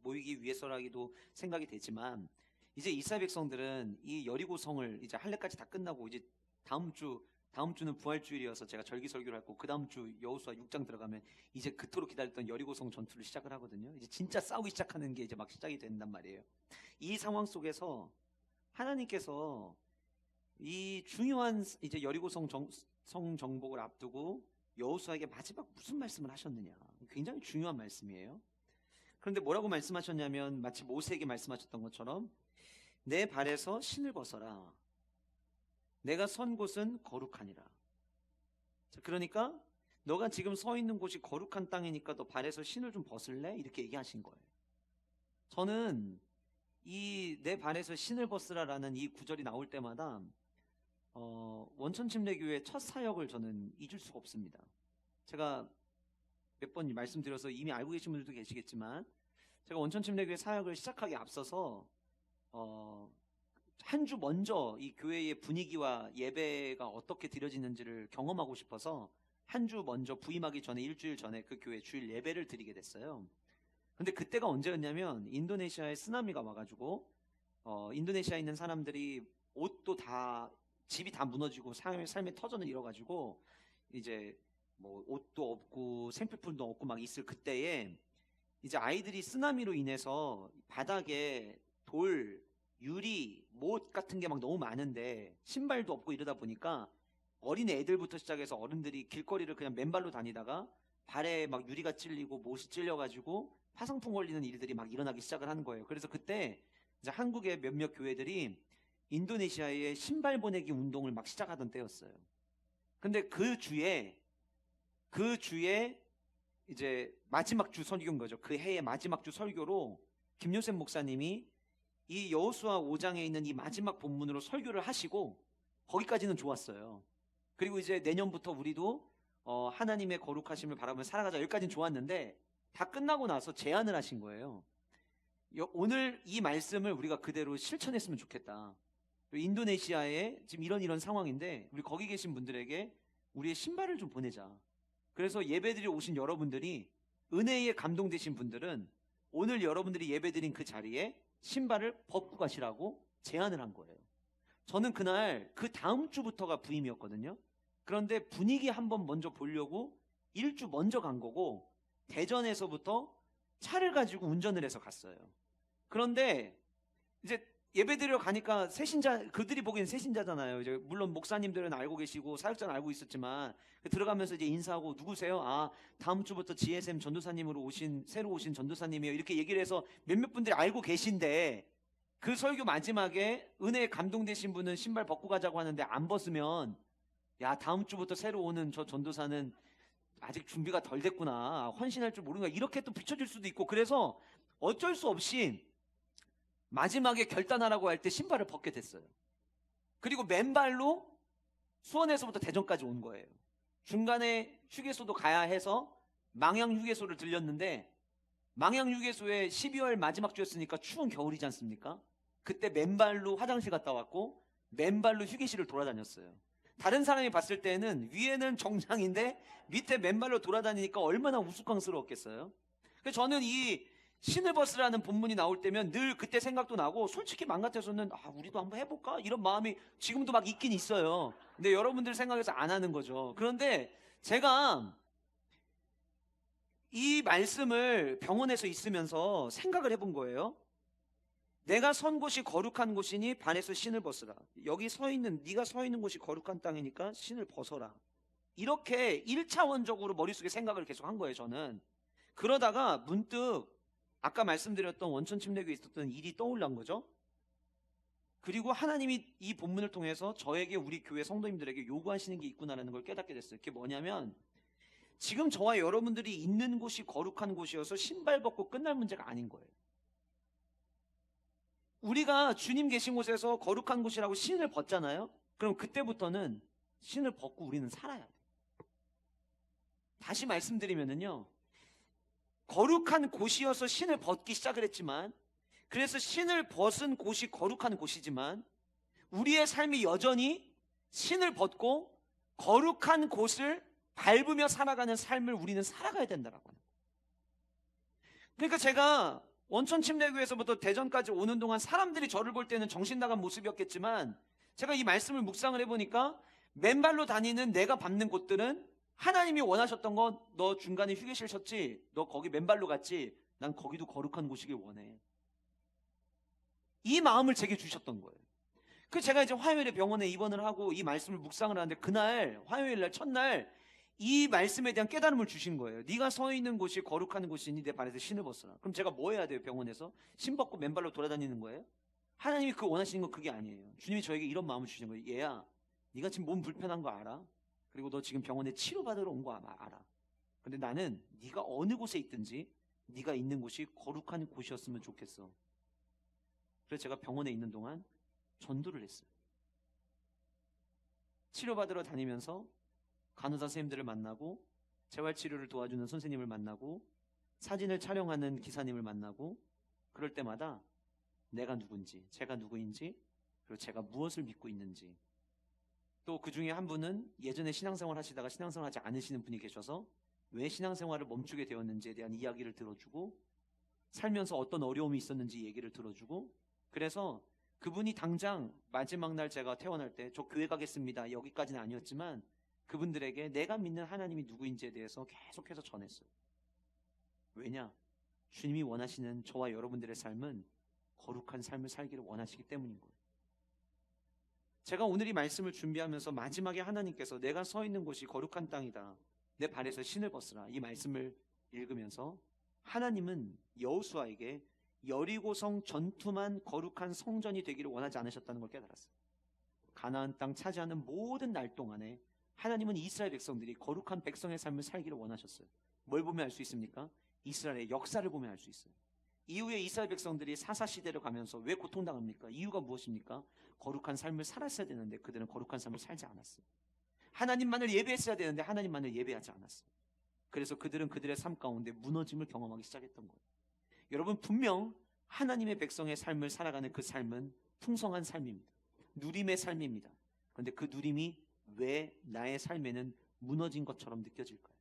모이기 위해서라기도 생각이 되지만, 이제 이스라엘 백성들은 이 여리고성을 이제 할례까지 다 끝나고 이제 다음 주는 부활주일이어서 제가 절기설교를 하고 그 다음 주 여호수아 6장 들어가면 이제 그토록 기다렸던 여리고성 전투를 시작을 하거든요. 이제 진짜 싸우기 시작하는 게 이제 막 시작이 된단 말이에요. 이 상황 속에서 하나님께서 이 중요한 이제 여리고성 성 정복을 앞두고 여호수아에게 마지막 무슨 말씀을 하셨느냐, 굉장히 중요한 말씀이에요. 그런데 뭐라고 말씀하셨냐면 마치 모세에게 말씀하셨던 것처럼 내 발에서 신을 벗어라. 내가 선 곳은 거룩하니라. 자, 그러니까 너가 지금 서 있는 곳이 거룩한 땅이니까 너 발에서 신을 좀 벗을래? 이렇게 얘기하신 거예요. 저는 이 내 발에서 신을 벗으라라는 이 구절이 나올 때마다 원천침례교회 첫 사역을 저는 잊을 수가 없습니다. 제가 몇 번 말씀드려서 이미 알고 계신 분들도 계시겠지만, 제가 원천침례교회 사역을 시작하기 앞서서 한 주 먼저 이 교회의 분위기와 예배가 어떻게 드려지는지를 경험하고 싶어서 한 주 먼저 부임하기 전에 일주일 전에 그 교회 주일 예배를 드리게 됐어요. 근데 그때가 언제였냐면 인도네시아에 쓰나미가 와가지고 인도네시아에 있는 사람들이 옷도 다 집이 다 무너지고 삶의 터전을 잃어가지고 이제 뭐 옷도 없고 생필품도 없고 막 있을 그때에 이제 아이들이 쓰나미로 인해서 바닥에 돌, 유리, 못 같은 게 막 너무 많은데 신발도 없고 이러다 보니까 어린 애들부터 시작해서 어른들이 길거리를 그냥 맨발로 다니다가 발에 막 유리가 찔리고 못이 찔려가지고 화상풍 걸리는 일들이 막 일어나기 시작을 하는 거예요. 그래서 그때 이제 한국의 몇몇 교회들이 인도네시아에 신발 보내기 운동을 막 시작하던 때였어요. 근데 그 주에 이제 마지막 주 설교인 거죠. 그 해의 마지막 주 설교로 김요셉 목사님이 이 여호수아 5장에 있는 이 마지막 본문으로 설교를 하시고 거기까지는 좋았어요. 그리고 이제 내년부터 우리도 하나님의 거룩하심을 바라보며 살아가자, 여기까지는 좋았는데 다 끝나고 나서 제안을 하신 거예요. 오늘 이 말씀을 우리가 그대로 실천했으면 좋겠다. 인도네시아에 지금 이런 상황인데 우리 거기 계신 분들에게 우리의 신발을 좀 보내자. 그래서 예배드리 오신 여러분들이, 은혜에 감동되신 분들은 오늘 여러분들이 예배드린 그 자리에 신발을 벗고 가시라고 제안을 한 거예요. 저는 그날 그 다음 주부터가 부임이었거든요. 그런데 분위기 한번 먼저 보려고 1주 먼저 간 거고, 대전에서부터 차를 가지고 운전을 해서 갔어요. 그런데 이제 예배드리러 가니까 새신자, 그들이 보기엔 새신자잖아요. 이제 물론 목사님들은 알고 계시고 사역자는 알고 있었지만 들어가면서 이제 인사하고, 누구세요? 아, 다음 주부터 GSM 전도사님으로 새로 오신 전도사님이에요. 이렇게 얘기를 해서 몇몇 분들이 알고 계신데, 그 설교 마지막에 은혜에 감동되신 분은 신발 벗고 가자고 하는데 안 벗으면, 야, 다음 주부터 새로 오는 저 전도사는 아직 준비가 덜 됐구나, 헌신할 줄 모르는가, 이렇게 또 비춰질 수도 있고, 그래서 어쩔 수 없이 마지막에 결단하라고 할 때 신발을 벗게 됐어요. 그리고 맨발로 수원에서부터 대전까지 온 거예요. 중간에 휴게소도 가야 해서 망향 휴게소를 들렸는데, 망향 휴게소에 12월 마지막 주였으니까 추운 겨울이지 않습니까? 그때 맨발로 화장실 갔다 왔고 맨발로 휴게실을 돌아다녔어요. 다른 사람이 봤을 때는 위에는 정장인데 밑에 맨발로 돌아다니니까 얼마나 우스꽝스러웠겠어요. 그래서 저는 이 신을 벗으라는 본문이 나올 때면 늘 그때 생각도 나고, 솔직히 맘 같아서는 우리도 한번 해볼까? 이런 마음이 지금도 막 있긴 있어요. 근데 여러분들 생각해서 안 하는 거죠. 그런데 제가 이 말씀을 병원에서 있으면서 생각을 해본 거예요. 내가 선 곳이 거룩한 곳이니 발에서 신을 벗으라. 여기 네가 서 있는 곳이 거룩한 땅이니까 신을 벗어라. 이렇게 1차원적으로 머릿속에 생각을 계속 한 거예요, 저는. 그러다가 문득 아까 말씀드렸던 원천 침례교에 있었던 일이 떠올란 거죠. 그리고 하나님이 이 본문을 통해서 저에게, 우리 교회 성도님들에게 요구하시는 게 있구나라는 걸 깨닫게 됐어요. 그게 뭐냐면, 지금 저와 여러분들이 있는 곳이 거룩한 곳이어서 신발 벗고 끝날 문제가 아닌 거예요. 우리가 주님 계신 곳에서 거룩한 곳이라고 신을 벗잖아요. 그럼 그때부터는 신을 벗고 우리는 살아야 돼요. 다시 말씀드리면요, 거룩한 곳이어서 신을 벗기 시작을 했지만, 그래서 신을 벗은 곳이 거룩한 곳이지만, 우리의 삶이 여전히 신을 벗고 거룩한 곳을 밟으며 살아가는 삶을 우리는 살아가야 된다라고 하는 거예요. 그러니까 제가 원천 침례교에서부터 대전까지 오는 동안 사람들이 저를 볼 때는 정신 나간 모습이었겠지만, 제가 이 말씀을 묵상을 해보니까 맨발로 다니는 내가 밟는 곳들은 하나님이 원하셨던 건, 너 중간에 휴게실 셨지? 너 거기 맨발로 갔지? 난 거기도 거룩한 곳이길 원해. 이 마음을 제게 주셨던 거예요. 그래서 제가 이제 화요일에 병원에 입원을 하고 이 말씀을 묵상을 하는데, 그날 화요일날 첫날 이 말씀에 대한 깨달음을 주신 거예요. 네가 서 있는 곳이 거룩한 곳이니 내 발에서 신을 벗어라. 그럼 제가 뭐 해야 돼요? 병원에서 신 벗고 맨발로 돌아다니는 거예요? 하나님이 원하시는 건 그게 아니에요. 주님이 저에게 이런 마음을 주신 거예요. 얘야, 네가 지금 몸 불편한 거 알아? 그리고 너 지금 병원에 치료받으러 온 거 알아. 근데 나는 네가 어느 곳에 있든지 네가 있는 곳이 거룩한 곳이었으면 좋겠어. 그래서 제가 병원에 있는 동안 전도를 했어요. 치료받으러 다니면서 간호사 선생님들을 만나고, 재활치료를 도와주는 선생님을 만나고, 사진을 촬영하는 기사님을 만나고, 그럴 때마다 내가 누군지, 제가 누구인지, 그리고 제가 무엇을 믿고 있는지, 또 그 중에 한 분은 예전에 신앙생활 하시다가 신앙생활 하지 않으시는 분이 계셔서 왜 신앙생활을 멈추게 되었는지에 대한 이야기를 들어주고, 살면서 어떤 어려움이 있었는지 얘기를 들어주고, 그래서 그분이 당장 마지막 날 제가 퇴원할 때 저 교회 가겠습니다 여기까지는 아니었지만 그분들에게 내가 믿는 하나님이 누구인지에 대해서 계속해서 전했어요. 왜냐? 주님이 원하시는 저와 여러분들의 삶은 거룩한 삶을 살기를 원하시기 때문인 거예요. 제가 오늘 이 말씀을 준비하면서 마지막에 하나님께서 내가 서 있는 곳이 거룩한 땅이다, 내 발에서 신을 벗으라, 이 말씀을 읽으면서 하나님은 여호수아에게 여리고성 전투만 거룩한 성전이 되기를 원하지 않으셨다는 걸 깨달았어요. 가나안 땅 차지하는 모든 날 동안에 하나님은 이스라엘 백성들이 거룩한 백성의 삶을 살기를 원하셨어요. 뭘 보면 알 수 있습니까? 이스라엘의 역사를 보면 알 수 있어요. 이후에 이스라엘 백성들이 사사시대를 가면서 왜 고통당합니까? 이유가 무엇입니까? 거룩한 삶을 살았어야 되는데 그들은 거룩한 삶을 살지 않았어요. 하나님만을 예배했어야 되는데 하나님만을 예배하지 않았어요. 그래서 그들은 그들의 삶 가운데 무너짐을 경험하기 시작했던 거예요. 여러분, 분명 하나님의 백성의 삶을 살아가는 그 삶은 풍성한 삶입니다. 누림의 삶입니다. 그런데 그 누림이 왜 나의 삶에는 무너진 것처럼 느껴질까요?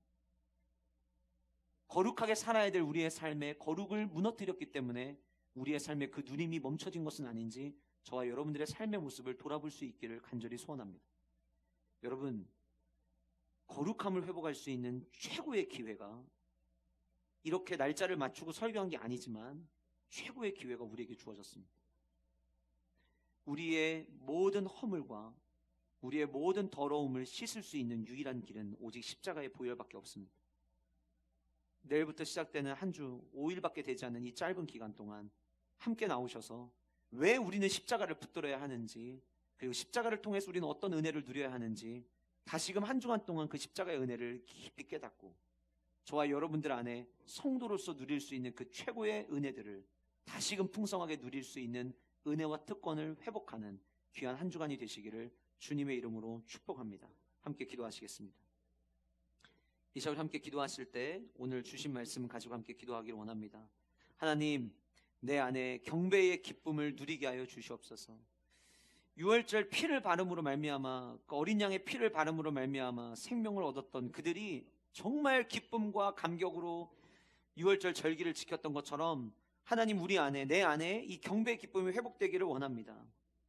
거룩하게 살아야 될 우리의 삶에 거룩을 무너뜨렸기 때문에 우리의 삶에 그 누림이 멈춰진 것은 아닌지 저와 여러분들의 삶의 모습을 돌아볼 수 있기를 간절히 소원합니다. 여러분, 거룩함을 회복할 수 있는 최고의 기회가 이렇게 날짜를 맞추고 설교한 게 아니지만 최고의 기회가 우리에게 주어졌습니다. 우리의 모든 허물과 우리의 모든 더러움을 씻을 수 있는 유일한 길은 오직 십자가의 보혈밖에 없습니다. 내일부터 시작되는 한 주 5일밖에 되지 않는 이 짧은 기간 동안 함께 나오셔서 왜 우리는 십자가를 붙들어야 하는지, 그리고 십자가를 통해서 우리는 어떤 은혜를 누려야 하는지 다시금 한 주간 동안 그 십자가의 은혜를 깊이 깨닫고 저와 여러분들 안에 성도로서 누릴 수 있는 그 최고의 은혜들을 다시금 풍성하게 누릴 수 있는 은혜와 특권을 회복하는 귀한 한 주간이 되시기를 주님의 이름으로 축복합니다. 함께 기도하시겠습니다. 이 시간 함께 기도하실 때 오늘 주신 말씀 가지고 함께 기도하기를 원합니다. 하나님, 내 안에 경배의 기쁨을 누리게 하여 주시옵소서. 유월절 피를 바름으로 말미암아, 그 어린 양의 피를 바름으로 말미암아 생명을 얻었던 그들이 정말 기쁨과 감격으로 유월절 절기를 지켰던 것처럼 하나님, 우리 안에, 내 안에 이 경배의 기쁨이 회복되기를 원합니다.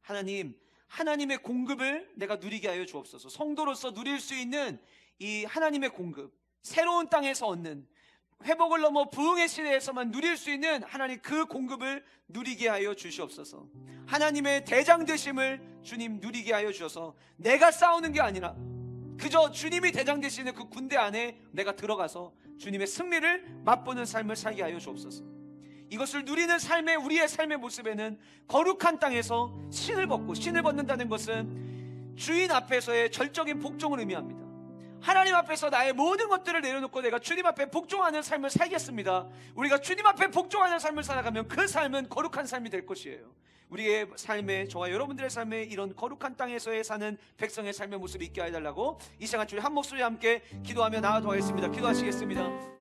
하나님, 하나님의 공급을 내가 누리게 하여 주옵소서. 성도로서 누릴 수 있는 이 하나님의 공급, 새로운 땅에서 얻는, 회복을 넘어 부흥의 시대에서만 누릴 수 있는 하나님 그 공급을 누리게 하여 주시옵소서. 하나님의 대장 되심을 주님 누리게 하여 주셔서 내가 싸우는 게 아니라 그저 주님이 대장 되시는 그 군대 안에 내가 들어가서 주님의 승리를 맛보는 삶을 살게 하여 주옵소서. 이것을 누리는 삶의, 우리의 삶의 모습에는 거룩한 땅에서 신을 벗고, 신을 벗는다는 것은 주인 앞에서의 절적인 복종을 의미합니다. 하나님 앞에서 나의 모든 것들을 내려놓고 내가 주님 앞에 복종하는 삶을 살겠습니다. 우리가 주님 앞에 복종하는 삶을 살아가면 그 삶은 거룩한 삶이 될 것이에요. 우리의 삶에, 저와 여러분들의 삶에 이런 거룩한 땅에서의 사는 백성의 삶의 모습이 있게 해달라고 이 시간 주님 한 목소리 함께 기도하며 나아가겠습니다. 기도하시겠습니다.